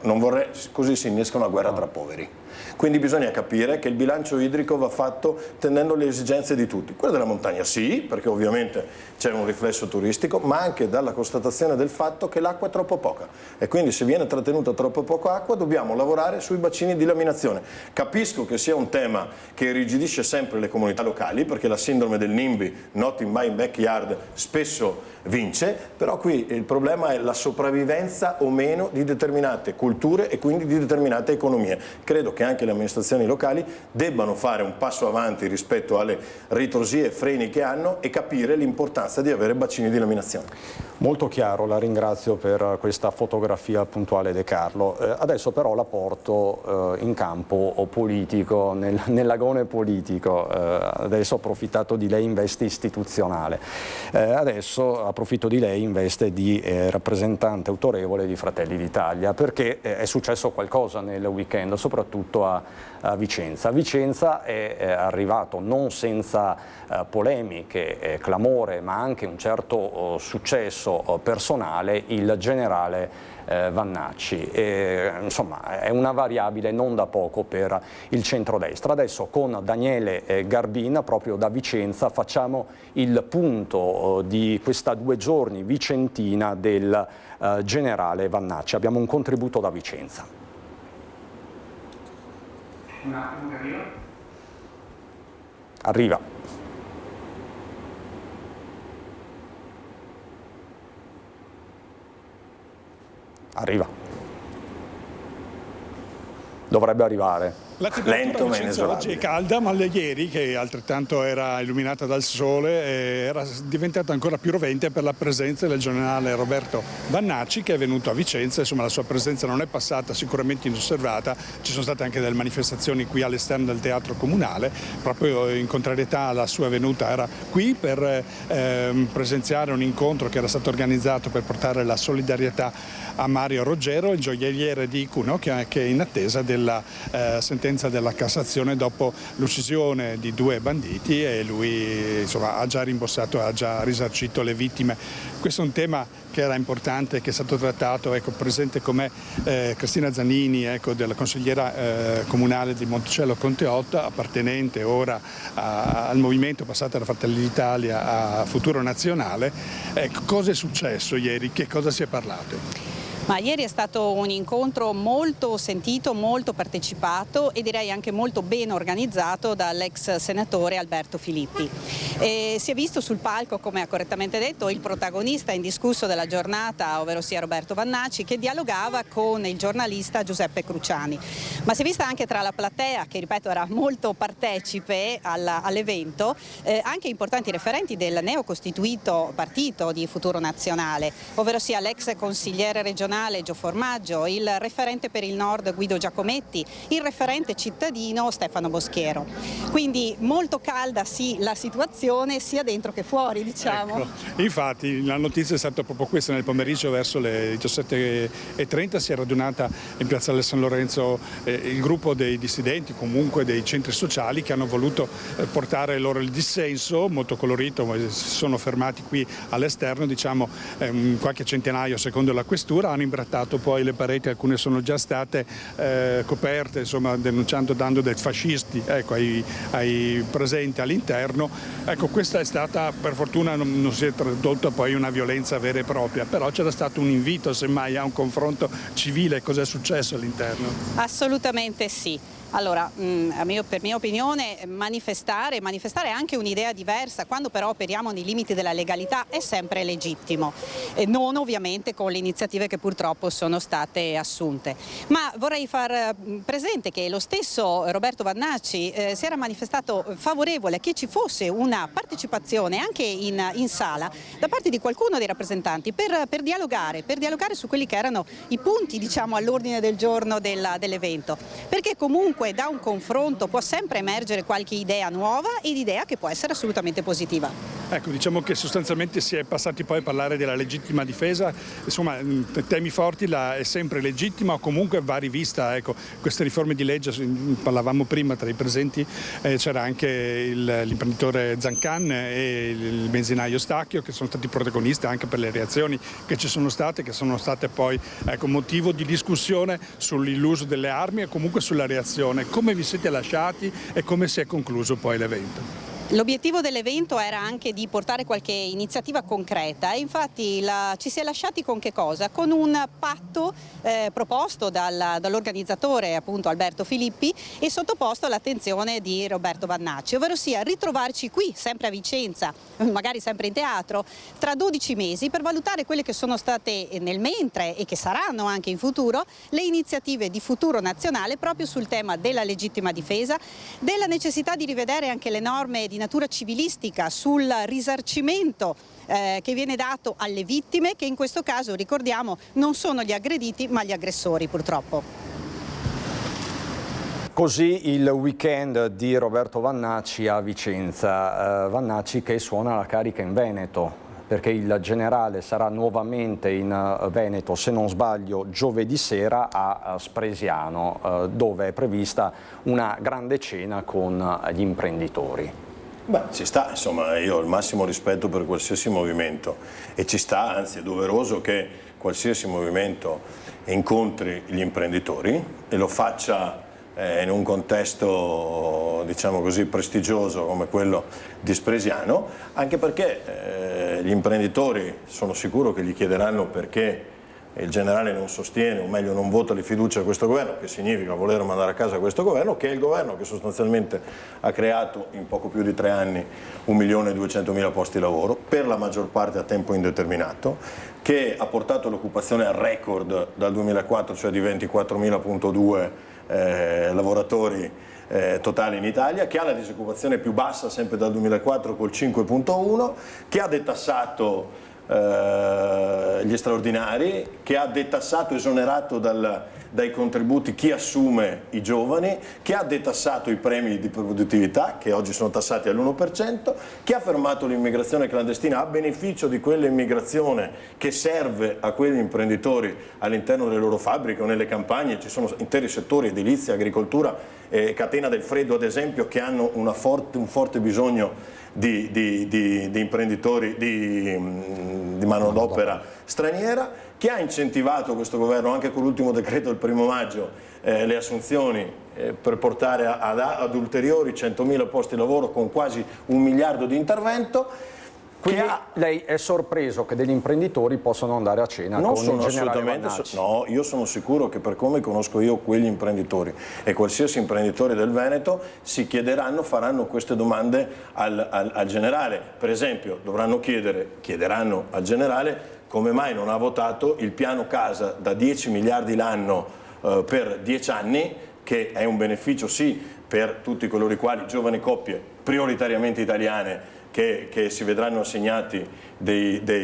non vorrei, così si innesca una guerra tra poveri. Quindi bisogna capire che il bilancio idrico va fatto tenendo le esigenze di tutti. Quella della montagna sì, perché ovviamente c'è un riflesso turistico, ma anche dalla constatazione del fatto che l'acqua è troppo poca. E quindi se viene trattenuta troppo poca acqua dobbiamo lavorare sui bacini di laminazione. Capisco che sia un tema che irrigidisce sempre le comunità locali, perché la sindrome del NIMBY, not in my backyard, spesso vince, però qui il problema è la sopravvivenza o meno di determinate culture e quindi di determinate economie. Credo che anche le amministrazioni locali debbano fare un passo avanti rispetto alle ritrosie e freni che hanno e capire l'importanza di avere bacini di laminazione. Molto chiaro, la ringrazio per questa fotografia puntuale De Carlo. Adesso però la porto in campo politico, nell'agone politico. Adesso ho approfittato di lei in veste istituzionale. Adesso approfitto di lei in veste di rappresentante autorevole di Fratelli d'Italia, perché è successo qualcosa nel weekend, soprattutto a Vicenza. Vicenza è arrivato non senza polemiche, clamore, ma anche un certo successo personale il generale Vannacci. Insomma, è una variabile non da poco per il centrodestra. Adesso con Daniele Garbin, proprio da Vicenza, facciamo il punto di questa 2 giorni vicentina del generale Vannacci. Abbiamo un contributo da Vicenza. Un attimo che arriva. Arriva. Arriva. Dovrebbe arrivare. La temperatura a Vicenza oggi è calda, ma ieri, che altrettanto era illuminata dal sole, era diventata ancora più rovente per la presenza del generale Roberto Vannacci, che è venuto a Vicenza. Insomma, la sua presenza non è passata sicuramente inosservata. Ci sono state anche delle manifestazioni qui all'esterno del teatro comunale, proprio in contrarietà alla sua venuta. Era qui per presenziare un incontro che era stato organizzato per portare la solidarietà a Mario Roggero, il gioielliere di Cuneo, che è in attesa della sentenza della Cassazione dopo l'uccisione di 2 banditi, e lui insomma ha già rimborsato, ha già risarcito le vittime. Questo è un tema che era importante, che è stato trattato, ecco, presente come Cristina Zanini, ecco, della consigliera comunale di Monticello Conteotta, appartenente ora al movimento, passata da Fratelli d'Italia a Futuro Nazionale. Ecco, cosa è successo ieri? Che cosa si è parlato? Ma ieri è stato un incontro molto sentito, molto partecipato e direi anche molto ben organizzato dall'ex senatore Alberto Filippi. Si è visto sul palco, come ha correttamente detto, il protagonista indiscusso della giornata, ovvero sia Roberto Vannacci, che dialogava con il giornalista Giuseppe Cruciani. Ma si è vista anche tra la platea, che ripeto era molto partecipe all'evento, anche importanti referenti del neocostituito partito di Futuro Nazionale, ovvero sia l'ex consigliere regionale Gio Formaggio, il referente per il Nord Guido Giacometti, il referente cittadino Stefano Boschiero. Quindi molto calda sì la situazione sia dentro che fuori, diciamo. Ecco, infatti la notizia è stata proprio questa: nel pomeriggio verso le 17:30 si è radunata in piazzale San Lorenzo il gruppo dei dissidenti, comunque dei centri sociali, che hanno voluto portare loro il dissenso, molto colorito, ma si sono fermati qui all'esterno, diciamo qualche centinaio secondo la questura. Hanno imbrattato poi le pareti, alcune sono già state coperte, insomma, denunciando, dando dei fascisti, ecco, ai presenti all'interno. Ecco, questa è stata, per fortuna non si è tradotta poi una violenza vera e propria, però c'era stato un invito semmai a un confronto civile. Cosa è successo all'interno? Assolutamente sì. Allora, per mia opinione, manifestare anche un'idea diversa, quando però operiamo nei limiti della legalità, è sempre legittimo, e non ovviamente con le iniziative che purtroppo sono state assunte. Ma vorrei far presente che lo stesso Roberto Vannacci si era manifestato favorevole che ci fosse una partecipazione anche in sala da parte di qualcuno dei rappresentanti per dialogare su quelli che erano i punti, diciamo, all'ordine del giorno dell'evento, perché comunque da un confronto può sempre emergere qualche idea nuova ed idea che può essere assolutamente positiva. Ecco, diciamo che sostanzialmente si è passati poi a parlare della legittima difesa, insomma temi forti, è sempre legittima o comunque va rivista, ecco, queste riforme di legge, parlavamo prima tra i presenti, c'era anche l'imprenditore Zancan e il benzinaio Stacchio che sono stati protagonisti anche per le reazioni che ci sono state, poi motivo di discussione sull'uso delle armi e comunque sulla reazione. Come vi siete lasciati e come si è concluso poi l'evento? L'obiettivo dell'evento era anche di portare qualche iniziativa concreta e infatti ci si è lasciati con che cosa? Con un patto proposto dall'organizzatore appunto Alberto Filippi e sottoposto all'attenzione di Roberto Vannacci, ovvero sia ritrovarci qui, sempre a Vicenza, magari sempre in teatro, tra 12 mesi per valutare quelle che sono state nel mentre e che saranno anche in futuro le iniziative di futuro nazionale proprio sul tema della legittima difesa, della necessità di rivedere anche le norme di natura civilistica sul risarcimento che viene dato alle vittime, che in questo caso, ricordiamo, non sono gli aggrediti ma gli aggressori purtroppo. Così il weekend di Roberto Vannacci a Vicenza, Vannacci che suona la carica in Veneto, perché il generale sarà nuovamente in Veneto, se non sbaglio, giovedì sera a Spresiano, dove è prevista una grande cena con gli imprenditori. Beh, ci sta, insomma, io ho il massimo rispetto per qualsiasi movimento e ci sta, anzi è doveroso che qualsiasi movimento incontri gli imprenditori e lo faccia in un contesto, diciamo così, prestigioso come quello di Spresiano, anche perché gli imprenditori sono sicuro che gli chiederanno perché il generale non sostiene, o meglio non vota di fiducia a questo governo, che significa voler mandare a casa questo governo, che è il governo che sostanzialmente ha creato in poco più di 3 anni 1.200.000 posti di lavoro, per la maggior parte a tempo indeterminato, che ha portato l'occupazione al record dal 2004, cioè di 24.000.2 lavoratori totali in Italia, che ha la disoccupazione più bassa sempre dal 2004 col 5.1, che ha detassato gli straordinari, che ha detassato, esonerato dai contributi chi assume i giovani, che ha detassato i premi di produttività che oggi sono tassati all'1%, che ha fermato l'immigrazione clandestina a beneficio di quell'immigrazione che serve a quegli imprenditori all'interno delle loro fabbriche o nelle campagne. Ci sono interi settori, edilizia, agricoltura, catena del freddo ad esempio, che hanno un forte bisogno di imprenditori, di manodopera straniera, che ha incentivato questo governo anche con l'ultimo decreto del 1° maggio le assunzioni per portare ad ulteriori 100.000 posti di lavoro con quasi 1 miliardo di intervento. Quindi lei è sorpreso che degli imprenditori possano andare a cena non con sono il generale assolutamente Vannacci? No, io sono sicuro che per come conosco io quegli imprenditori e qualsiasi imprenditore del Veneto si chiederanno queste domande al generale. Per esempio chiederanno al generale come mai non ha votato il piano casa da 10 miliardi l'anno per 10 anni, che è un beneficio sì per tutti coloro i quali, giovani coppie prioritariamente italiane, che si vedranno assegnati degli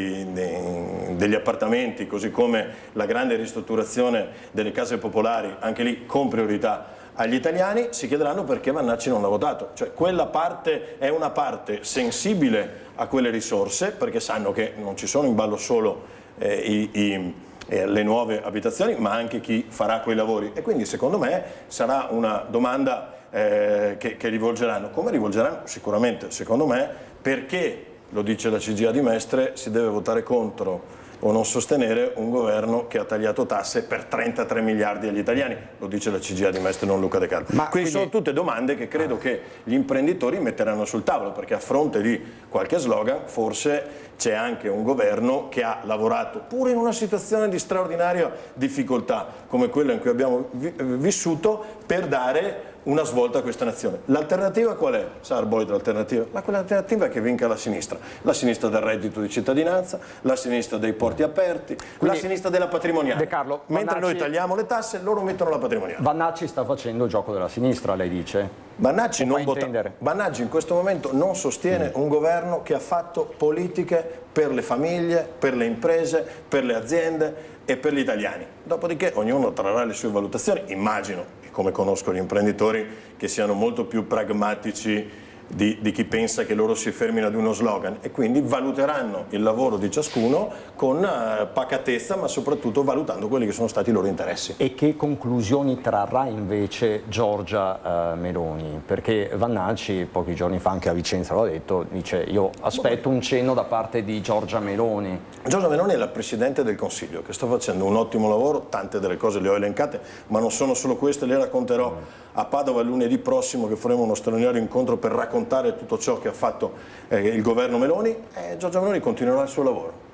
appartamenti, così come la grande ristrutturazione delle case popolari, anche lì con priorità agli italiani. Si chiederanno perché Vannacci non l'ha votato. Cioè quella parte è una parte sensibile a quelle risorse, perché sanno che non ci sono in ballo solo le nuove abitazioni, ma anche chi farà quei lavori, e quindi secondo me sarà una domanda che rivolgeranno. Come rivolgeranno? Sicuramente, secondo me, perché, lo dice la CGIA di Mestre, si deve votare contro o non sostenere un governo che ha tagliato tasse per 33 miliardi agli italiani, lo dice la CGIA di Mestre, non Luca De Carlo. Quindi sono tutte domande che credo che gli imprenditori metteranno sul tavolo, perché a fronte di qualche slogan forse c'è anche un governo che ha lavorato, pure in una situazione di straordinaria difficoltà come quella in cui abbiamo vissuto, per dare una svolta a questa nazione. L'alternativa qual è? Sa Arbolito l'alternativa? L'alternativa è che vinca la sinistra del reddito di cittadinanza, la sinistra dei porti aperti, la sinistra della patrimoniale. De Carlo, mentre noi tagliamo le tasse, loro mettono la patrimoniale. Vannacci sta facendo il gioco della sinistra, lei dice? Vannacci in questo momento non sostiene un governo che ha fatto politiche per le famiglie, per le imprese, per le aziende e per gli italiani. Dopodiché ognuno trarrà le sue valutazioni, immagino, come conosco gli imprenditori, che siano molto più pragmatici di chi pensa che loro si fermino ad uno slogan, e quindi valuteranno il lavoro di ciascuno con pacatezza, ma soprattutto valutando quelli che sono stati i loro interessi. E che conclusioni trarrà invece Giorgia Meloni? Perché Vannacci pochi giorni fa anche a Vicenza l'ha detto, dice io aspetto un cenno da parte di Giorgia Meloni. Giorgia Meloni è la Presidente del Consiglio che sta facendo un ottimo lavoro, tante delle cose le ho elencate, ma non sono solo queste, le racconterò a Padova lunedì prossimo, che faremo uno straordinario incontro per raccontare tutto ciò che ha fatto il governo Meloni. Giorgia Meloni continuerà il suo lavoro.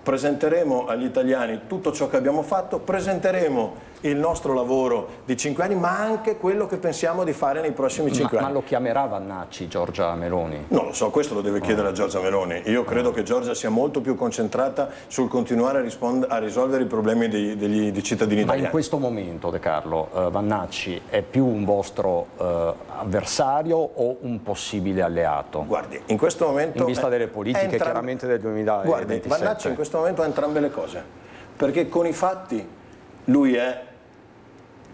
Presenteremo agli italiani tutto ciò che abbiamo fatto, presenteremo il nostro lavoro di 5 anni, ma anche quello che pensiamo di fare nei prossimi 5 anni. Ma lo chiamerà Vannacci Giorgia Meloni? Non lo so, questo lo deve chiedere a Giorgia Meloni. Io credo che Giorgia sia molto più concentrata sul continuare a risolvere i problemi dei cittadini italiani. Ma in questo momento, De Carlo, Vannacci è più un vostro avversario o un possibile alleato? Guardi, in questo momento... In vista delle politiche chiaramente del 2027. Guardi, Vannacci in questo momento ha entrambe le cose, perché con i fatti lui è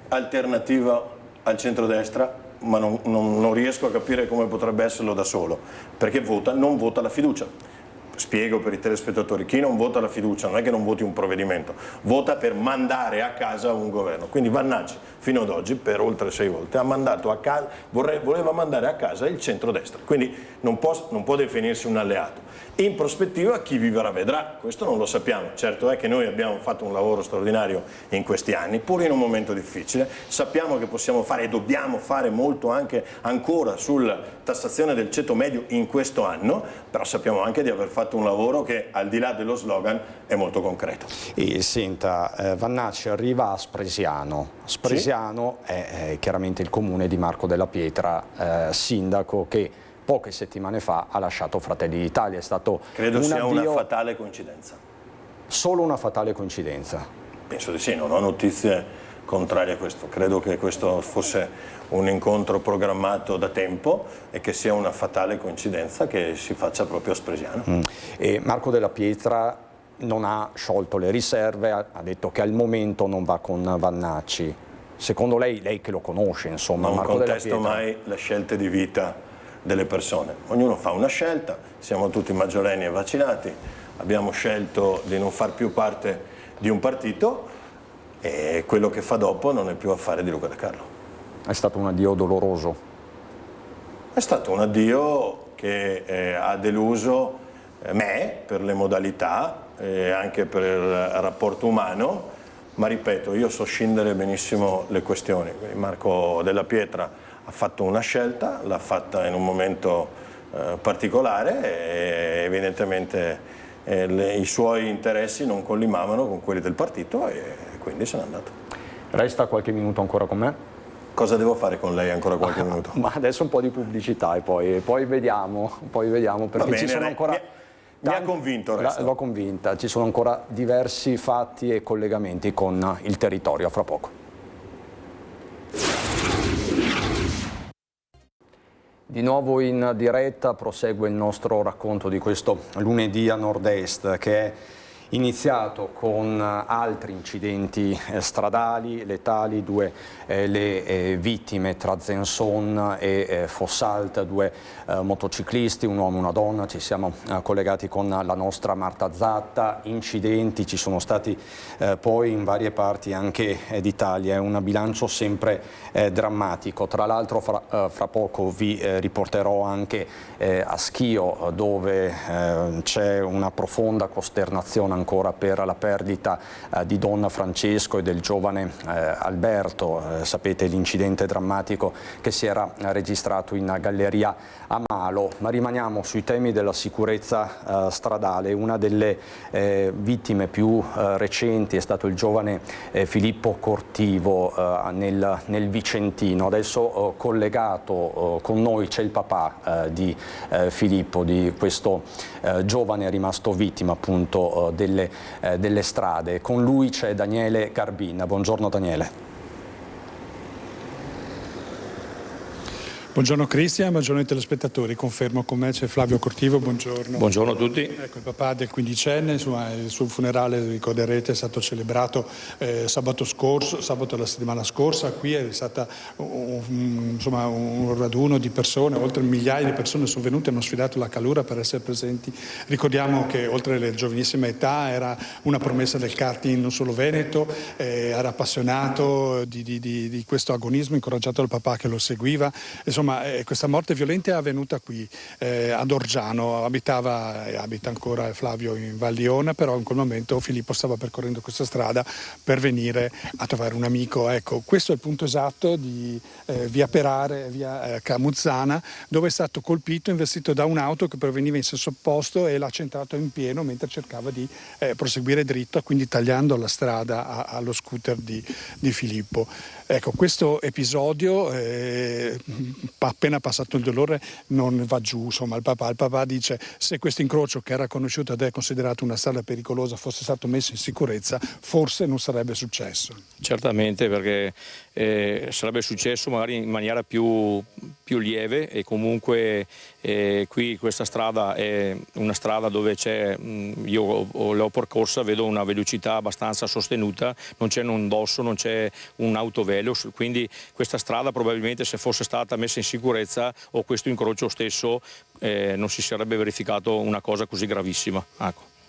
alternativa al centrodestra, ma non riesco a capire come potrebbe esserlo da solo, perché non vota la fiducia. Spiego per i telespettatori, chi non vota la fiducia non è che non voti un provvedimento, vota per mandare a casa un governo. Quindi Vannacci fino ad oggi per oltre 6 volte ha mandato a casa, voleva mandare a casa il centrodestra, quindi non può definirsi un alleato. In prospettiva chi vivrà vedrà, questo non lo sappiamo. Certo è che noi abbiamo fatto un lavoro straordinario in questi anni, pur in un momento difficile. Sappiamo che possiamo fare e dobbiamo fare molto anche ancora sulla tassazione del ceto medio in questo anno, però sappiamo anche di aver fatto un lavoro che al di là dello slogan è molto concreto. E senta, Vannacci arriva a Spresiano. Spresiano sì, è chiaramente il comune di Marco Della Pietra, sindaco che poche settimane fa ha lasciato Fratelli d'Italia. È stato Credo sia una fatale coincidenza. Solo una fatale coincidenza? Penso di sì, non ho notizie contrarie a questo. Credo che questo fosse un incontro programmato da tempo e che sia una fatale coincidenza che si faccia proprio a Spresiano. E Marco Della Pietra non ha sciolto le riserve, ha detto che al momento non va con Vannacci. Secondo lei che lo conosce, insomma, non Marco Della contesto Pietra... mai le scelte di vita delle persone. Ognuno fa una scelta, siamo tutti maggiorenni e vaccinati, abbiamo scelto di non far più parte di un partito e quello che fa dopo non è più affare di Luca De Carlo. È stato un addio doloroso? È stato un addio che ha deluso me per le modalità e anche per il rapporto umano, ma ripeto, io so scindere benissimo le questioni. Quindi Marco Della Pietra ha fatto una scelta, l'ha fatta in un momento particolare e evidentemente i suoi interessi non collimavano con quelli del partito e quindi se n'è andato. Resta qualche minuto ancora con me? Cosa devo fare con lei ancora qualche minuto? Ma adesso un po' di pubblicità e poi vediamo perché bene, ci sono ancora... Mi ha convinto, l'ho convinta, ci sono ancora diversi fatti e collegamenti con il territorio, a fra poco. Di nuovo in diretta prosegue il nostro racconto di questo lunedì a Nord-Est che è iniziato con altri incidenti stradali letali, le vittime tra Zenzon e Fossalt, 2 motociclisti, un uomo e una donna. Ci siamo collegati con la nostra Marta Zatta. Incidenti ci sono stati poi in varie parti anche d'Italia, è un bilancio sempre drammatico. Tra l'altro fra poco vi riporterò anche a Schio, dove c'è una profonda costernazione ancora per la perdita di Don Francesco e del giovane Alberto. Sapete l'incidente drammatico che si era registrato in Galleria a Malo, ma rimaniamo sui temi della sicurezza stradale. Una delle vittime più recenti è stato il giovane Filippo Cortivo nel Vicentino. Adesso collegato con noi c'è il papà di Filippo, di questo giovane rimasto vittima appunto delle strade. Con lui c'è Daniele Garbin. Buongiorno Daniele. Buongiorno Cristian, buongiorno ai telespettatori, confermo con me c'è Flavio Cortivo, buongiorno. Buongiorno a tutti. Ecco, il papà del quindicenne, il suo funerale, ricorderete, è stato celebrato sabato la settimana scorsa, qui è stata un raduno di persone, oltre migliaia di persone sono venute e hanno sfidato la calura per essere presenti. Ricordiamo che oltre alle giovanissime età era una promessa del karting non solo veneto, era appassionato di questo agonismo, incoraggiato dal papà che lo seguiva. Insomma, questa morte violenta è avvenuta qui ad Orgiano, abitava e abita ancora Flavio in Val di Ona, però in quel momento Filippo stava percorrendo questa strada per venire a trovare un amico. Ecco, questo è il punto esatto di via Perare, via Camuzzana, dove è stato colpito, investito da un'auto che proveniva in senso opposto e l'ha centrato in pieno mentre cercava di proseguire dritto, quindi tagliando la strada allo scooter di Filippo. Ecco, questo episodio, appena passato il dolore, non va giù. Insomma, il papà dice: se questo incrocio, che era conosciuto ed è considerato una strada pericolosa, fosse stato messo in sicurezza, forse non sarebbe successo. Certamente, perché sarebbe successo magari in maniera più lieve, e comunque qui questa strada è una strada dove c'è, io l'ho percorsa, vedo una velocità abbastanza sostenuta, non c'è un dosso, non c'è un autovelo, quindi questa strada probabilmente, se fosse stata messa in sicurezza, o questo incrocio stesso, non si sarebbe verificato una cosa così gravissima.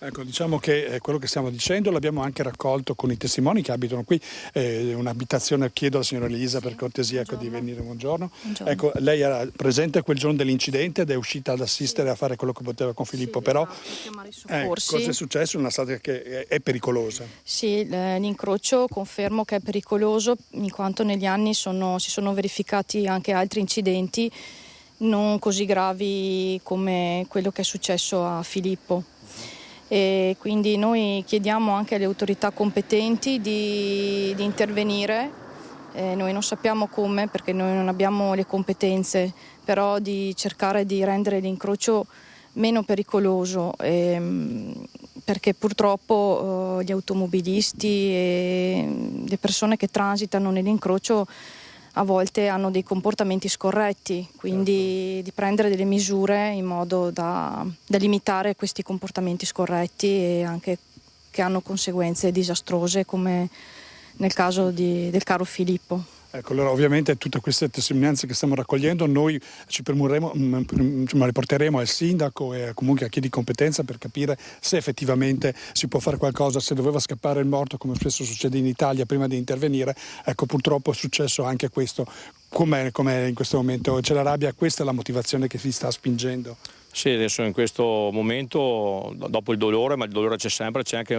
Ecco, diciamo che quello che stiamo dicendo l'abbiamo anche raccolto con i testimoni che abitano qui, un'abitazione. Chiedo alla signora Elisa per cortesia di venire. Buongiorno. Ecco, lei era presente quel giorno dell'incidente ed è uscita ad assistere, a fare quello che poteva con Filippo, però cosa è successo? Una strada che è pericolosa. Sì, l'incrocio confermo che è pericoloso, in quanto negli anni si sono verificati anche altri incidenti non così gravi come quello che è successo a Filippo. E quindi noi chiediamo anche alle autorità competenti di intervenire, noi non sappiamo come, perché noi non abbiamo le competenze, però di cercare di rendere l'incrocio meno pericoloso, perché purtroppo gli automobilisti e le persone che transitano nell'incrocio a volte hanno dei comportamenti scorretti, quindi di prendere delle misure in modo da limitare questi comportamenti scorretti e anche che hanno conseguenze disastrose, come nel caso del caro Filippo. Ecco, allora ovviamente tutte queste testimonianze che stiamo raccogliendo noi ci le porteremo al sindaco e comunque a chi di competenza per capire se effettivamente si può fare qualcosa, se doveva scappare il morto come spesso succede in Italia prima di intervenire. Ecco, purtroppo è successo anche questo. Com'è in questo momento? C'è la rabbia? Questa è la motivazione che vi sta spingendo? Sì, adesso in questo momento, dopo il dolore, ma il dolore c'è sempre, c'è anche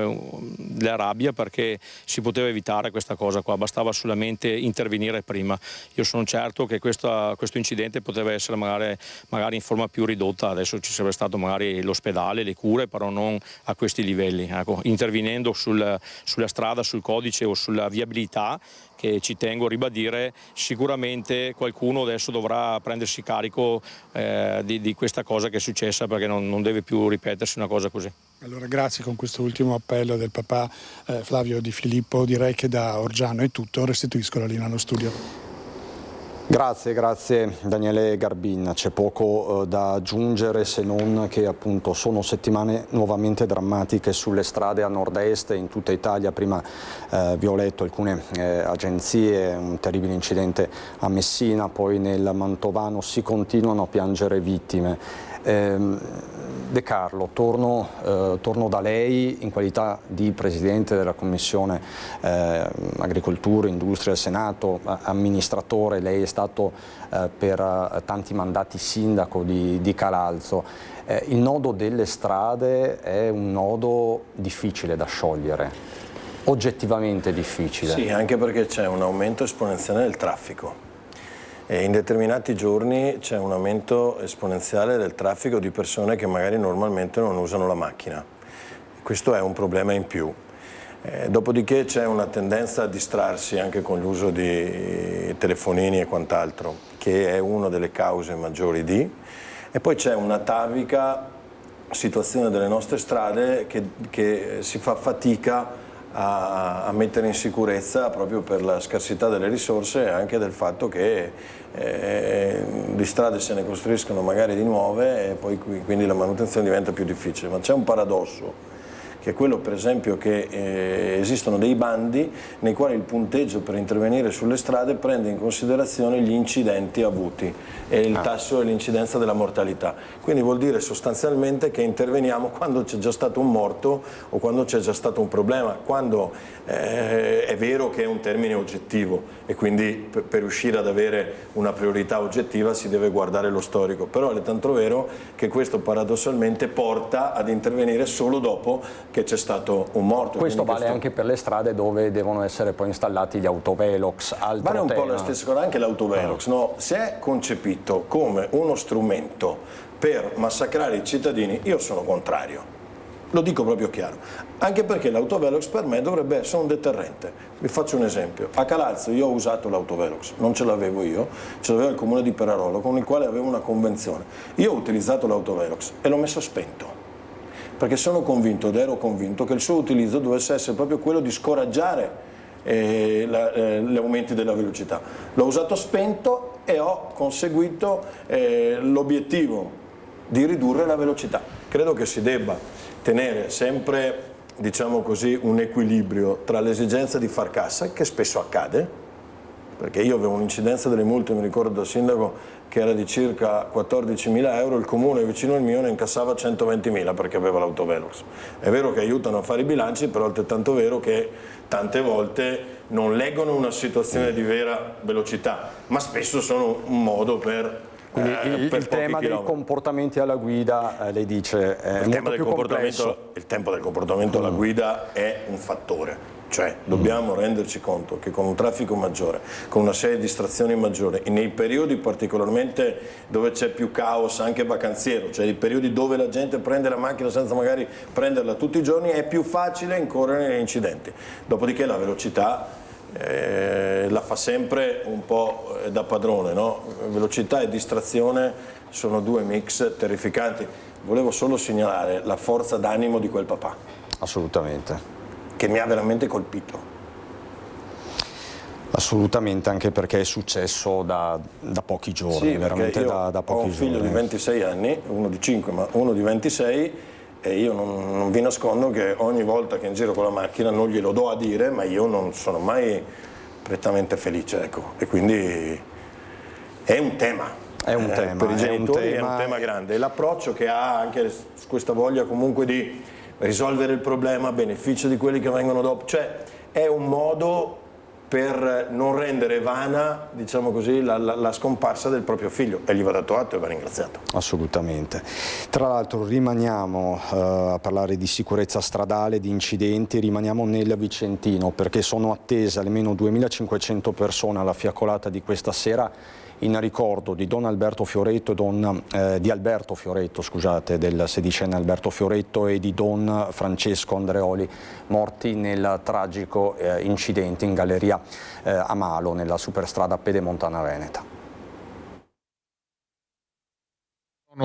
la rabbia, perché si poteva evitare questa cosa qua, bastava solamente intervenire prima. Io sono certo che questo incidente poteva essere magari in forma più ridotta, adesso ci sarebbe stato magari l'ospedale, le cure, però non a questi livelli. Ecco, intervenendo sulla strada, sul codice o sulla viabilità, che ci tengo a ribadire, sicuramente qualcuno adesso dovrà prendersi carico di questa cosa che è successa, perché non deve più ripetersi una cosa così. Allora grazie, con questo ultimo appello del papà Flavio di Filippo direi che da Orgiano è tutto, restituisco la linea allo studio. Grazie Daniele Garbin, c'è poco da aggiungere, se non che appunto sono settimane nuovamente drammatiche sulle strade a nord-est e in tutta Italia. Prima vi ho letto alcune agenzie, un terribile incidente a Messina, poi nel Mantovano si continuano a piangere vittime. De Carlo, torno da lei in qualità di Presidente della Commissione Agricoltura, Industria del Senato, amministratore. Lei è stato per tanti mandati sindaco di Calalzo. Il nodo delle strade è un nodo difficile da sciogliere, oggettivamente difficile. Sì, anche perché c'è un aumento esponenziale del traffico. E in determinati giorni c'è un aumento esponenziale del traffico di persone che magari normalmente non usano la macchina. Questo è un problema in più. Dopodiché c'è una tendenza a distrarsi anche con l'uso di telefonini e quant'altro, che è una delle cause maggiori di. E poi c'è un'atavica situazione delle nostre strade che si fa fatica a mettere in sicurezza, proprio per la scarsità delle risorse e anche del fatto che di strade se ne costruiscono magari di nuove e poi quindi la manutenzione diventa più difficile, ma c'è un paradosso che è quello per esempio che esistono dei bandi nei quali il punteggio per intervenire sulle strade prende in considerazione gli incidenti avuti e il tasso e l'incidenza della mortalità. Quindi vuol dire sostanzialmente che interveniamo quando c'è già stato un morto o quando c'è già stato un problema, quando è vero che è un termine oggettivo e quindi per riuscire ad avere una priorità oggettiva si deve guardare lo storico, però è tanto vero che questo paradossalmente porta ad intervenire solo dopo che c'è stato un morto. Questo vale anche per le strade dove devono essere poi installati gli autovelox. Vale un po' la stessa cosa, anche l'autovelox, no? Se è concepito come uno strumento per massacrare i cittadini, io sono contrario. Lo dico proprio chiaro, anche perché l'autovelox per me dovrebbe essere un deterrente. Vi faccio un esempio, a Calalzo io ho usato l'autovelox, non ce l'avevo io, ce l'aveva il comune di Perarolo con il quale avevo una convenzione. Io ho utilizzato l'autovelox e l'ho messo spento, perché sono convinto ed ero convinto che il suo utilizzo dovesse essere proprio quello di scoraggiare gli aumenti della velocità. L'ho usato spento e ho conseguito l'obiettivo di ridurre la velocità. Credo che si debba tenere sempre, diciamo così, un equilibrio tra l'esigenza di far cassa, che spesso accade, perché io avevo un'incidenza delle multe, mi ricordo da sindaco, che era di circa 14.000 euro, il comune vicino al mio ne incassava 120.000 perché aveva l'autovelox. È vero che aiutano a fare i bilanci, però è altrettanto vero che tante volte non leggono una situazione di vera velocità, ma spesso sono un modo per... Quindi il tema dei comportamenti alla guida, lei dice, è molto più complesso. Il tempo del comportamento alla guida è un fattore. Cioè dobbiamo renderci conto che con un traffico maggiore, con una serie di distrazioni maggiori, nei periodi particolarmente dove c'è più caos anche vacanziero, cioè i periodi dove la gente prende la macchina senza magari prenderla tutti i giorni, è più facile incorrere negli incidenti. Dopodiché la velocità la fa sempre un po' da padrone, no? Velocità e distrazione sono due mix terrificanti. Volevo solo segnalare la forza d'animo di quel papà. Assolutamente. Che mi ha veramente colpito. Assolutamente, anche perché è successo da pochi giorni, sì, veramente io da pochi giorni. Ho un figlio di 26 anni, uno di 5 ma uno di 26, e io non vi nascondo che ogni volta che in giro con la macchina non glielo do a dire, ma io non sono mai prettamente felice, ecco, e quindi è un tema. È un tema, per i genitori è un tema grande, e l'approccio che ha anche questa voglia comunque di risolvere il problema a beneficio di quelli che vengono dopo, cioè è un modo per non rendere vana, diciamo così, la scomparsa del proprio figlio, e gli va dato atto e va ringraziato. Assolutamente. Tra l'altro rimaniamo a parlare di sicurezza stradale, di incidenti, rimaniamo nel Vicentino, perché sono attese almeno 2.500 persone alla fiaccolata di questa sera in ricordo di Don Alberto Fioretto di Alberto Fioretto, scusate, del sedicenne Alberto Fioretto, e di Don Francesco Andreoli, morti nel tragico incidente in galleria Amalo, nella superstrada Pedemontana Veneta.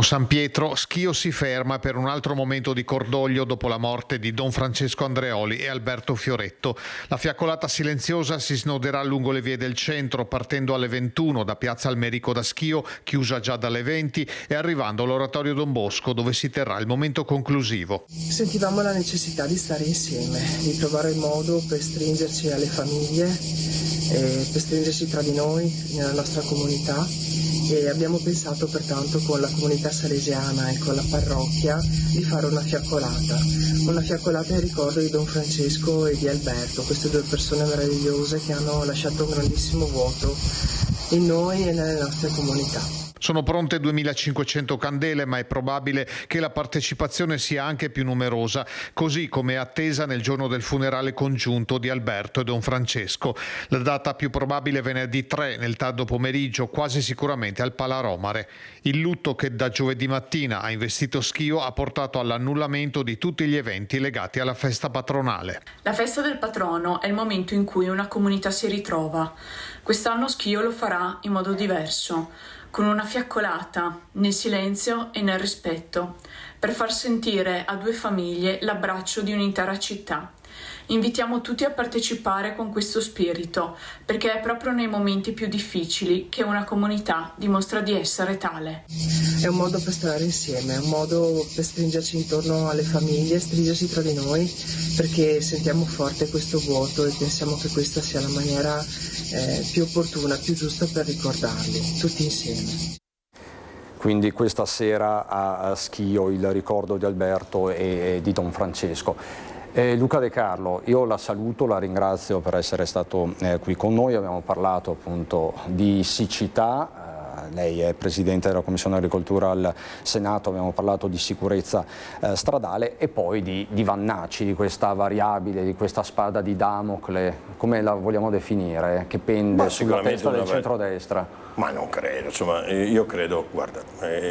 San Pietro, Schio si ferma per un altro momento di cordoglio dopo la morte di Don Francesco Andreoli e Alberto Fioretto. La fiaccolata silenziosa si snoderà lungo le vie del centro, partendo alle 21 da Piazza Almerico da Schio, chiusa già dalle 20, e arrivando all'Oratorio Don Bosco, dove si terrà il momento conclusivo. Sentivamo la necessità di stare insieme, di trovare il modo per stringerci alle famiglie, per stringerci tra di noi, nella nostra comunità, e abbiamo pensato pertanto con la comunità salesiana e con la parrocchia di fare una fiaccolata in ricordo di Don Francesco e di Alberto, queste due persone meravigliose che hanno lasciato un grandissimo vuoto in noi e nelle nostre comunità. Sono pronte 2.500 candele, ma è probabile che la partecipazione sia anche più numerosa, così come è attesa nel giorno del funerale congiunto di Alberto e Don Francesco. La data più probabile è venerdì 3 nel tardo pomeriggio, quasi sicuramente al Pala Romare. Il lutto che da giovedì mattina ha investito Schio ha portato all'annullamento di tutti gli eventi legati alla festa patronale. La festa del patrono è il momento in cui una comunità si ritrova. Quest'anno Schio lo farà in modo diverso, con una fiaccolata, nel silenzio e nel rispetto, per far sentire a due famiglie l'abbraccio di un'intera città. Invitiamo tutti a partecipare con questo spirito, perché è proprio nei momenti più difficili che una comunità dimostra di essere tale. È un modo per stare insieme, è un modo per stringerci intorno alle famiglie, stringersi tra di noi, perché sentiamo forte questo vuoto e pensiamo che questa sia la maniera più opportuna, più giusta per ricordarli, tutti insieme. Quindi questa sera a Schio il ricordo di Alberto e di Don Francesco. Luca De Carlo, io la saluto, la ringrazio per essere stato qui con noi, abbiamo parlato appunto di siccità. Lei è Presidente della Commissione Agricoltura al Senato, abbiamo parlato di sicurezza stradale e poi di Vannaci, di questa variabile, di questa spada di Damocle, come la vogliamo definire, che pende sulla testa del centrodestra? Ma non credo, insomma, io credo, guarda,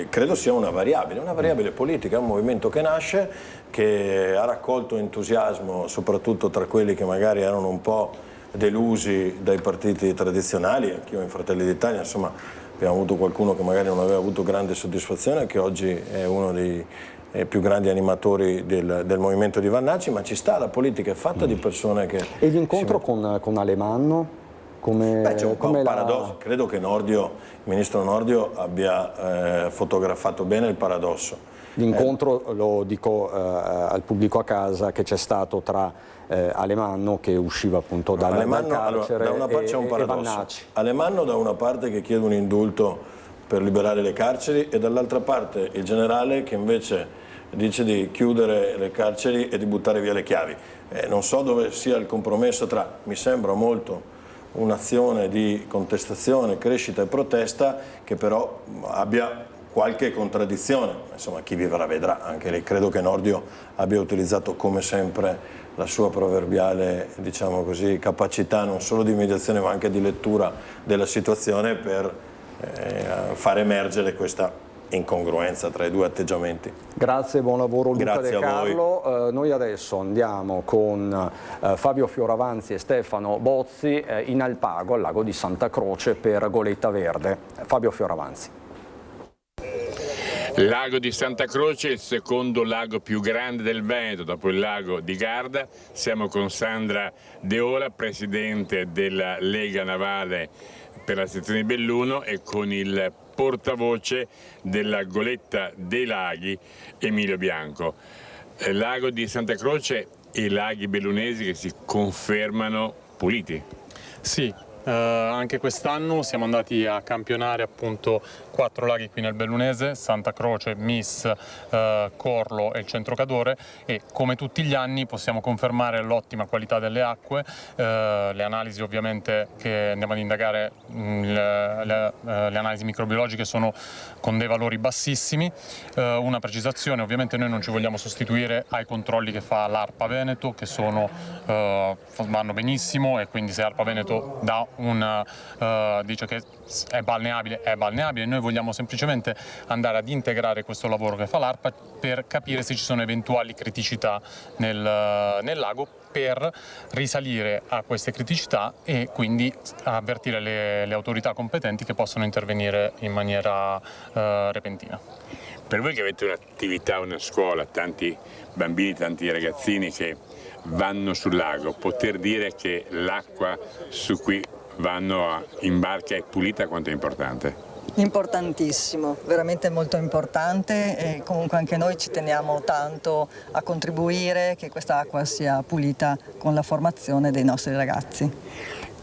credo sia una variabile politica, un movimento che nasce, che ha raccolto entusiasmo soprattutto tra quelli che magari erano un po' delusi dai partiti tradizionali, anch'io in Fratelli d'Italia, insomma, abbiamo avuto qualcuno che magari non aveva avuto grande soddisfazione, che oggi è uno dei più grandi animatori del movimento di Vannaci, ma ci sta, la politica è fatta di persone che... E l'incontro con Alemanno? C'è un po' un paradosso, credo che il ministro Nordio abbia fotografato bene il paradosso. L'incontro, lo dico al pubblico a casa, che c'è stato tra Alemanno, che usciva appunto dal carcere, da una parte c'è un paradosso. Alemanno da una parte che chiede un indulto per liberare le carceri e dall'altra parte il generale che invece dice di chiudere le carceri e di buttare via le chiavi. Non so dove sia il compromesso tra, mi sembra molto un'azione di contestazione, crescita e protesta che però abbia qualche contraddizione, insomma chi vivrà vedrà, anche lì credo che Nordio abbia utilizzato come sempre la sua proverbiale, diciamo così, capacità non solo di mediazione ma anche di lettura della situazione per far emergere questa incongruenza tra i due atteggiamenti. Grazie, buon lavoro Luca Grazie De Carlo. Noi adesso andiamo con Fabio Fioravanti e Stefano Bozzi in Alpago, al lago di Santa Croce, per Goletta Verde. Fabio Fioravanti. Lago di Santa Croce è il secondo lago più grande del Veneto, dopo il lago di Garda. Siamo con Sandra De Ola, presidente della Lega Navale per la sezione di Belluno, e con il portavoce della Goletta dei Laghi, Emilio Bianco. Lago di Santa Croce e laghi bellunesi che si confermano puliti. Sì. Anche quest'anno siamo andati a campionare appunto 4 laghi qui nel Bellunese, Santa Croce, Mis, Corlo e il Centro Cadore, e come tutti gli anni possiamo confermare l'ottima qualità delle acque. Le analisi ovviamente che andiamo ad indagare, le analisi microbiologiche sono con dei valori bassissimi. Una precisazione: ovviamente noi non ci vogliamo sostituire ai controlli che fa l'ARPA Veneto, che vanno benissimo, e quindi se ARPA Veneto dà dice che è balneabile, noi vogliamo semplicemente andare ad integrare questo lavoro che fa l'ARPA per capire se ci sono eventuali criticità nel lago, per risalire a queste criticità e quindi avvertire le autorità competenti che possono intervenire in maniera repentina. Per voi che avete un'attività, una scuola, tanti bambini, tanti ragazzini che vanno sul lago, poter dire che l'acqua su cui vanno in barca è pulita quanto è importante? Importantissimo, veramente molto importante, e comunque anche noi ci teniamo tanto a contribuire che questa acqua sia pulita con la formazione dei nostri ragazzi.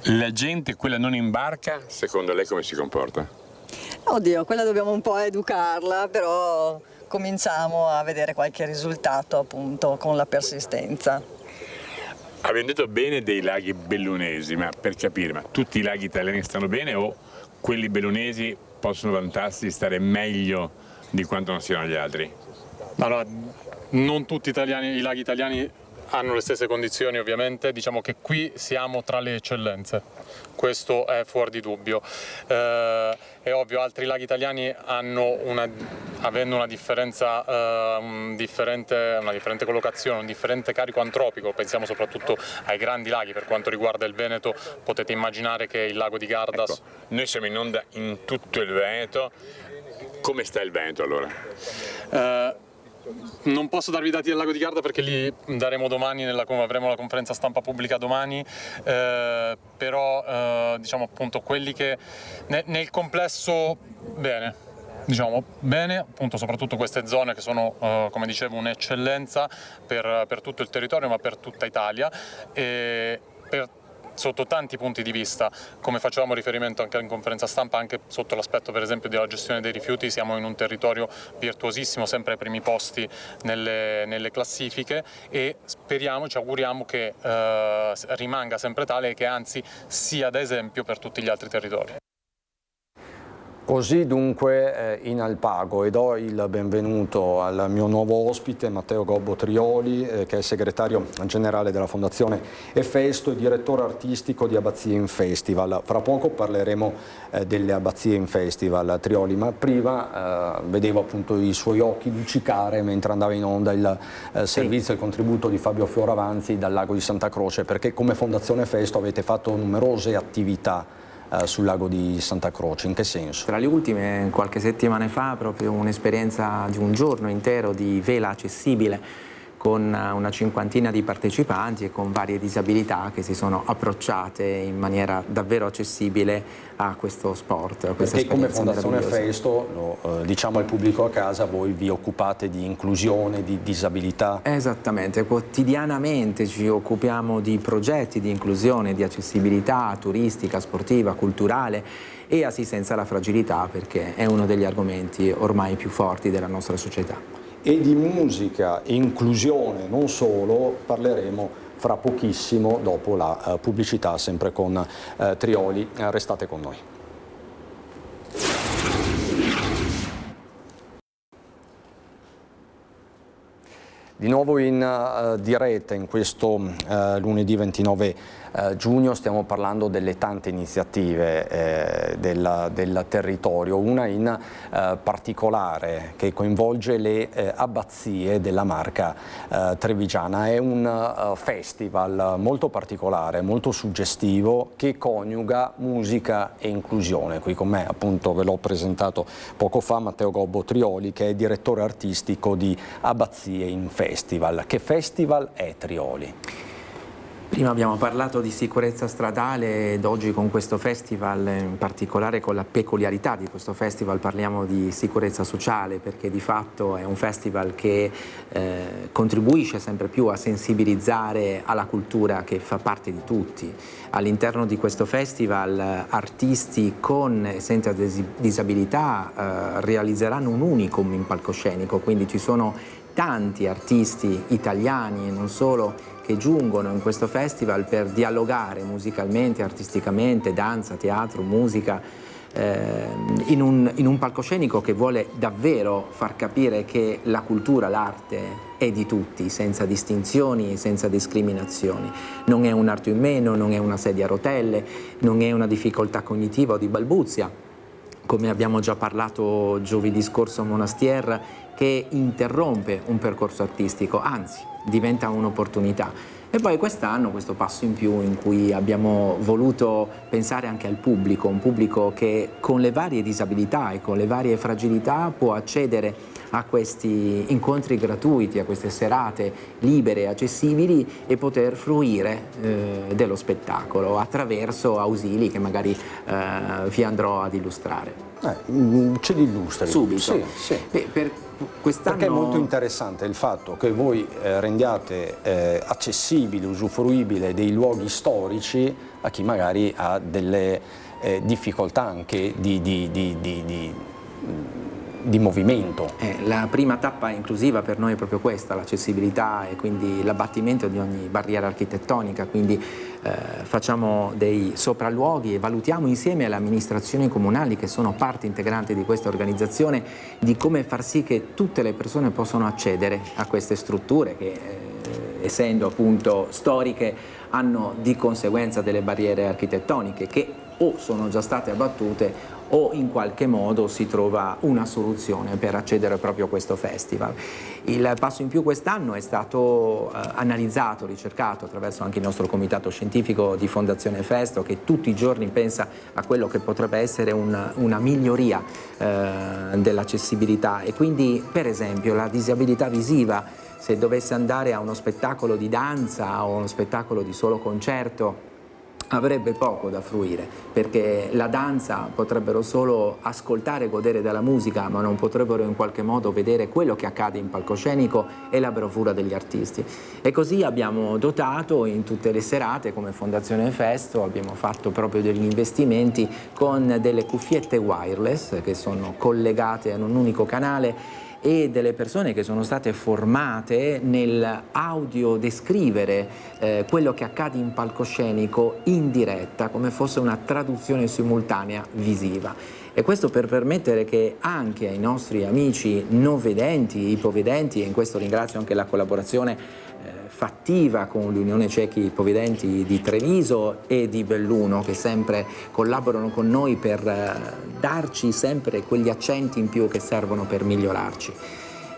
La gente, quella non in barca, secondo lei come si comporta? Oddio, quella dobbiamo un po' educarla, però cominciamo a vedere qualche risultato appunto con la persistenza. Abbiamo detto bene dei laghi bellunesi, ma per capire, ma tutti i laghi italiani stanno bene o quelli bellunesi possono vantarsi di stare meglio di quanto non siano gli altri? Allora, non tutti i laghi italiani hanno le stesse condizioni ovviamente, diciamo che qui siamo tra le eccellenze, questo è fuori di dubbio. È ovvio, altri laghi italiani avendo una differenza, una differente collocazione, un differente carico antropico, pensiamo soprattutto ai grandi laghi. Per quanto riguarda il Veneto, potete immaginare che il lago di Garda... Ecco, noi siamo in onda in tutto il Veneto, come sta il Veneto allora? Non posso darvi i dati del lago di Garda perché li daremo domani, avremo la conferenza stampa pubblica domani, però diciamo appunto quelli che nel complesso bene. Diciamo bene, appunto soprattutto queste zone che sono, come dicevo, un'eccellenza per tutto il territorio ma per tutta Italia e sotto tanti punti di vista, come facevamo riferimento anche in conferenza stampa, anche sotto l'aspetto per esempio della gestione dei rifiuti, siamo in un territorio virtuosissimo, sempre ai primi posti nelle classifiche e speriamo, ci auguriamo che rimanga sempre tale e che anzi sia da esempio per tutti gli altri territori. Così dunque in Alpago, e do il benvenuto al mio nuovo ospite Matteo Gobbo Trioli, che è segretario generale della Fondazione Efesto e direttore artistico di Abbazie in Festival. Fra poco parleremo delle Abbazie in Festival, Trioli, ma prima vedevo appunto i suoi occhi luccicare mentre andava in onda il servizio e il contributo di Fabio Fioravanti dal lago di Santa Croce, perché come Fondazione Efesto avete fatto numerose attività sul lago di Santa Croce. In che senso? Tra le ultime, qualche settimana fa, proprio un'esperienza di un giorno intero di vela accessibile con una cinquantina di partecipanti e con varie disabilità che si sono approcciate in maniera davvero accessibile a questo sport, a questa Perché come esperienza Fondazione meravigliosa. Festo, lo diciamo al pubblico a casa, voi vi occupate di inclusione, di disabilità. Esattamente, quotidianamente ci occupiamo di progetti di inclusione, di accessibilità turistica, sportiva, culturale e assistenza alla fragilità, perché è uno degli argomenti ormai più forti della nostra società. E di musica e inclusione non solo parleremo fra pochissimo dopo la pubblicità, sempre con Trioli. Restate con noi. Di nuovo in diretta in questo lunedì 29 giugno stiamo parlando delle tante iniziative del territorio, una in particolare che coinvolge le abbazie della Marca trevigiana. È un festival molto particolare, molto suggestivo, che coniuga musica e inclusione. Qui con me, appunto, ve l'ho presentato poco fa, Matteo Gobbo Trioli, che è direttore artistico di Abbazie in Festival. Che festival è, Trioli? Prima abbiamo parlato di sicurezza stradale ed oggi con questo festival, in particolare con la peculiarità di questo festival, parliamo di sicurezza sociale, perché di fatto è un festival che contribuisce sempre più a sensibilizzare alla cultura che fa parte di tutti. All'interno di questo festival artisti con e senza disabilità realizzeranno un unicum in palcoscenico, quindi ci sono tanti artisti italiani e non solo che giungono in questo festival per dialogare musicalmente, artisticamente, danza, teatro, musica, in un palcoscenico che vuole davvero far capire che la cultura, l'arte è di tutti, senza distinzioni e senza discriminazioni. Non è un arto in meno, non è una sedia a rotelle, non è una difficoltà cognitiva o di balbuzia, come abbiamo già parlato giovedì scorso a Monastier, che interrompe un percorso artistico, anzi diventa un'opportunità. E poi quest'anno questo passo in più in cui abbiamo voluto pensare anche al pubblico, un pubblico che con le varie disabilità e con le varie fragilità può accedere a questi incontri gratuiti, a queste serate libere e accessibili e poter fruire dello spettacolo attraverso ausili che magari vi andrò ad illustrare. Ce li illustri? Subito. Sì, sì. Perché è molto interessante il fatto che voi rendiate accessibile, usufruibile dei luoghi storici a chi magari ha delle difficoltà anche di movimento. La prima tappa inclusiva per noi è proprio questa, l'accessibilità e quindi l'abbattimento di ogni barriera architettonica, quindi facciamo dei sopralluoghi e valutiamo insieme alle amministrazioni comunali che sono parte integrante di questa organizzazione di come far sì che tutte le persone possano accedere a queste strutture che essendo appunto storiche hanno di conseguenza delle barriere architettoniche che o sono già state abbattute o in qualche modo si trova una soluzione per accedere proprio a questo festival. Il passo in più quest'anno è stato analizzato, ricercato attraverso anche il nostro comitato scientifico di Fondazione Festo, che tutti i giorni pensa a quello che potrebbe essere una miglioria dell'accessibilità, e quindi per esempio la disabilità visiva, se dovesse andare a uno spettacolo di danza o uno spettacolo di solo concerto, avrebbe poco da fruire, perché la danza potrebbero solo ascoltare e godere della musica, ma non potrebbero in qualche modo vedere quello che accade in palcoscenico e la bravura degli artisti. E così abbiamo dotato in tutte le serate, come Fondazione Festo, abbiamo fatto proprio degli investimenti con delle cuffiette wireless che sono collegate ad un unico canale, e delle persone che sono state formate nel audio descrivere quello che accade in palcoscenico in diretta, come fosse una traduzione simultanea visiva. E questo per permettere che anche ai nostri amici non vedenti, ipovedenti, e in questo ringrazio anche la collaborazione fattiva con l'Unione Cechi Ipovedenti di Treviso e di Belluno, che sempre collaborano con noi per darci sempre quegli accenti in più che servono per migliorarci.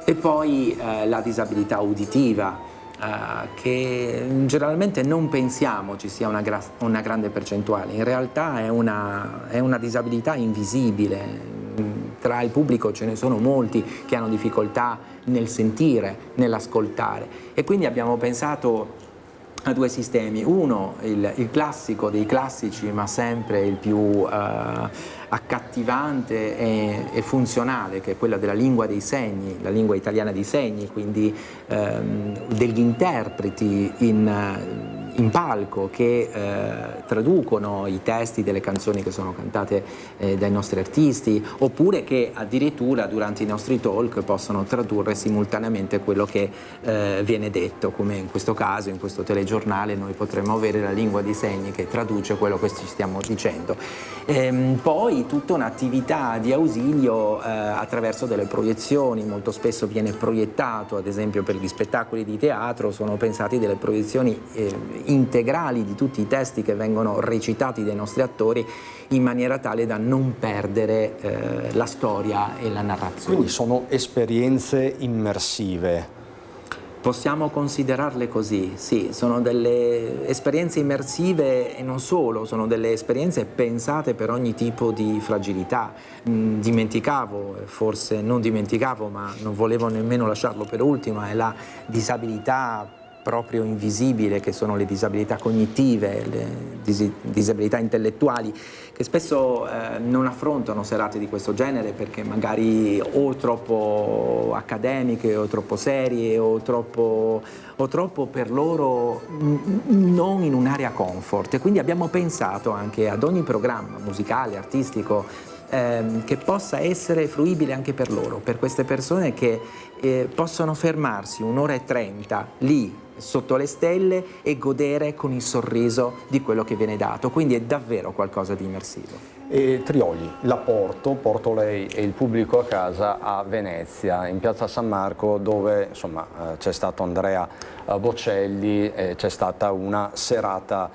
E poi la disabilità uditiva, che generalmente non pensiamo ci sia una grande percentuale, in realtà è una disabilità invisibile. Tra il pubblico ce ne sono molti che hanno difficoltà nel sentire, nell'ascoltare, e quindi abbiamo pensato a due sistemi. Uno, il classico dei classici, ma sempre il più accattivante e funzionale, che è quella della lingua dei segni, la lingua italiana dei segni, quindi degli interpreti in palco che traducono i testi delle canzoni che sono cantate dai nostri artisti, oppure che addirittura durante i nostri talk possono tradurre simultaneamente quello che viene detto, come in questo caso, in questo telegiornale, noi potremmo avere la lingua dei segni che traduce quello che ci stiamo dicendo. Poi tutta un'attività di ausilio attraverso delle proiezioni, molto spesso viene proiettato, ad esempio per gli spettacoli di teatro sono pensati delle proiezioni integrali di tutti i testi che vengono recitati dai nostri attori, in maniera tale da non perdere la storia e la narrazione. Quindi sono esperienze immersive. Possiamo considerarle così, sì, sono delle esperienze immersive e non solo, sono delle esperienze pensate per ogni tipo di fragilità. Forse non dimenticavo, ma non volevo nemmeno lasciarlo per ultima, è la disabilità proprio invisibile, che sono le disabilità cognitive, le disabilità intellettuali, che spesso non affrontano serate di questo genere perché magari o troppo accademiche o troppo serie o troppo per loro non in un'area comfort. E quindi abbiamo pensato anche ad ogni programma musicale, artistico, che possa essere fruibile anche per loro, per queste persone che possono fermarsi 1:30 lì sotto le stelle e godere con il sorriso di quello che viene dato, quindi è davvero qualcosa di immersivo. E Trioli, la porto lei e il pubblico a casa a Venezia, in piazza San Marco, dove insomma c'è stato Andrea Bocelli, c'è stata una serata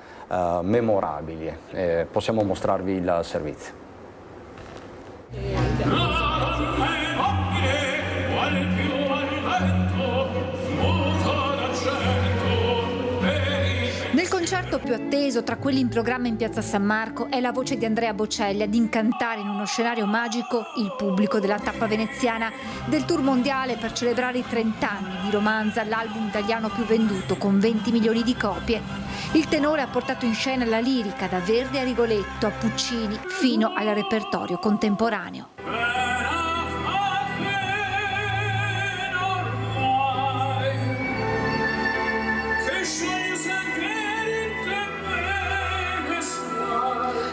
memorabile. Possiamo mostrarvi il servizio. Nel concerto più atteso tra quelli in programma in piazza San Marco è la voce di Andrea Bocelli ad incantare in uno scenario magico il pubblico della tappa veneziana del tour mondiale per celebrare i 30 anni di Romanza, l'album italiano più venduto con 20 milioni di copie. Il tenore ha portato in scena la lirica da Verdi a Rigoletto a Puccini fino al repertorio contemporaneo.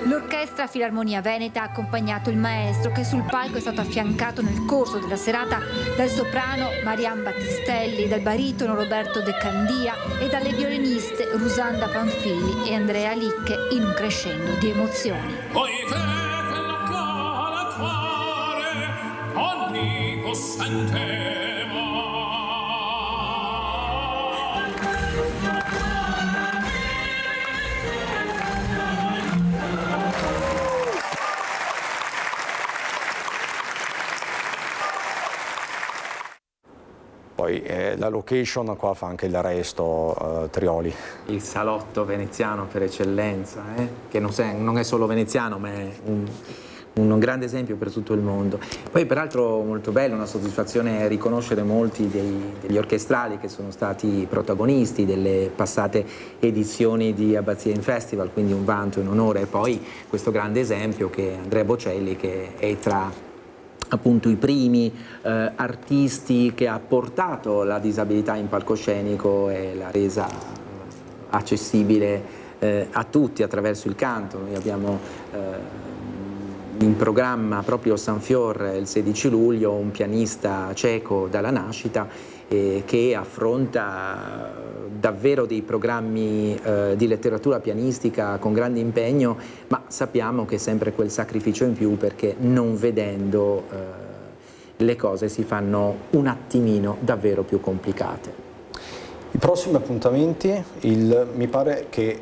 L'Orchestra Filarmonia Veneta ha accompagnato il maestro, che sul palco è stato affiancato nel corso della serata dal soprano Marian Battistelli, dal baritono Roberto De Candia e dalle violiniste Rusanda Panfili e Andrea Licche in un crescendo di emozioni. Poi la location qua fa anche il resto, Trioli. Il salotto veneziano per eccellenza, che non è solo veneziano, ma è un grande esempio per tutto il mondo. Poi peraltro molto bello, una soddisfazione riconoscere molti degli orchestrali che sono stati protagonisti delle passate edizioni di Abbazia in Festival, quindi un vanto e un onore. E poi questo grande esempio che è Andrea Bocelli, che è tra appunto i primi artisti che ha portato la disabilità in palcoscenico e l'ha resa accessibile a tutti attraverso il canto. Noi abbiamo in programma proprio San Fior il 16 luglio un pianista cieco dalla nascita che affronta davvero dei programmi di letteratura pianistica con grande impegno, ma sappiamo che è sempre quel sacrificio in più, perché non vedendo le cose si fanno un attimino davvero più complicate. I prossimi appuntamenti, mi pare che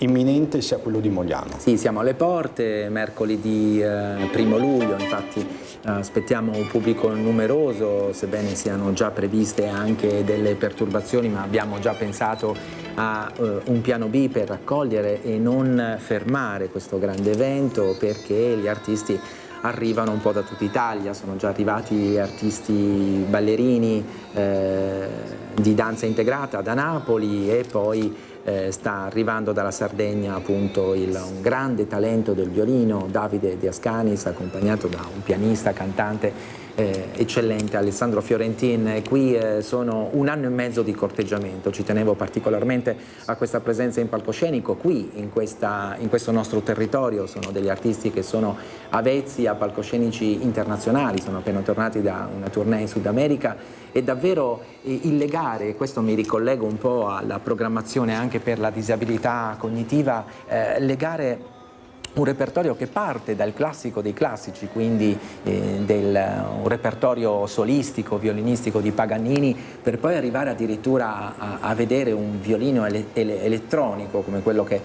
imminente sia quello di Mogliano. Sì, siamo alle porte, mercoledì 1 luglio, infatti aspettiamo un pubblico numeroso, sebbene siano già previste anche delle perturbazioni, ma abbiamo già pensato a un piano B per raccogliere e non fermare questo grande evento, perché gli artisti arrivano un po' da tutta Italia, sono già arrivati artisti ballerini di danza integrata da Napoli, e poi sta arrivando dalla Sardegna appunto un grande talento del violino, Davide De Ascanis, accompagnato da un pianista, cantante eccellente, Alessandro Fiorentin. E qui sono 1 anno e mezzo di corteggiamento. Ci tenevo particolarmente a questa presenza in palcoscenico qui, in questo nostro territorio. Sono degli artisti che sono avvezzi a palcoscenici internazionali, sono appena tornati da una tournée in Sud America, e davvero il legare, questo mi ricollego un po' alla programmazione anche per la disabilità cognitiva, legare un repertorio che parte dal classico dei classici, quindi un repertorio solistico, violinistico di Paganini, per poi arrivare addirittura a vedere un violino elettronico come quello che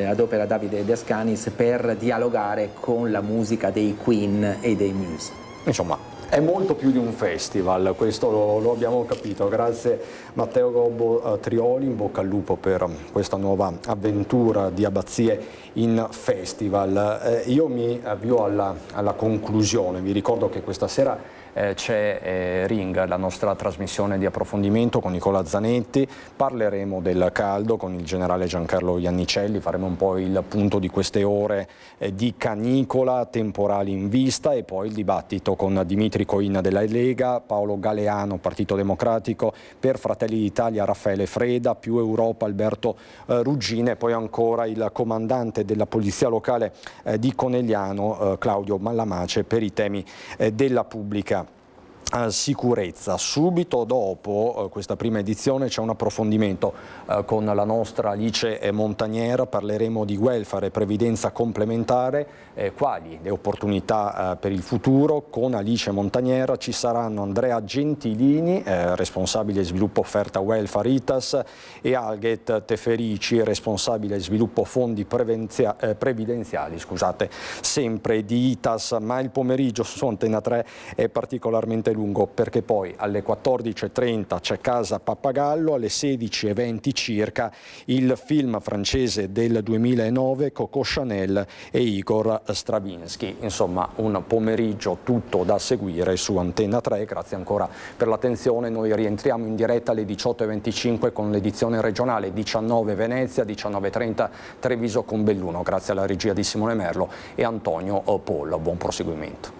adopera Davide De Ascanis, per dialogare con la musica dei Queen e dei Muse. Insomma, è molto più di un festival, questo lo abbiamo capito. Grazie Matteo Gobbo Trioli, in bocca al lupo per questa nuova avventura di Abbazie in Festival. Io mi avvio alla conclusione, vi ricordo che questa sera c'è Ring, la nostra trasmissione di approfondimento con Nicola Zanetti. Parleremo del caldo con il generale Giancarlo Iannicelli, faremo un po' il punto di queste ore di canicola, temporali in vista, e poi il dibattito con Dimitri Coina della Lega, Paolo Galeano Partito Democratico, per Fratelli d'Italia Raffaele Freda, Più Europa Alberto Ruggine, e poi ancora il comandante della polizia locale di Conegliano Claudio Mallamace per i temi della pubblica sicurezza. Subito dopo questa prima edizione c'è un approfondimento con la nostra Alice Montagnier. Parleremo di welfare e previdenza complementare, quali le opportunità per il futuro. Con Alice Montagnier ci saranno Andrea Gentilini, responsabile sviluppo offerta welfare ITAS, e Alghet Teferici, responsabile sviluppo fondi previdenziali, sempre di ITAS. Ma il pomeriggio su Antena 3 è particolarmente lungo, perché poi alle 14:30 c'è Casa Pappagallo, alle 16:20 circa il film francese del 2009 Coco Chanel e Igor Stravinsky. Insomma, un pomeriggio tutto da seguire su Antena 3. Grazie ancora per l'attenzione. Noi rientriamo in diretta alle 18:25 con l'edizione regionale, 19 Venezia, 19:30 Treviso con Belluno. Grazie alla regia di Simone Merlo e Antonio Pollo. Buon proseguimento.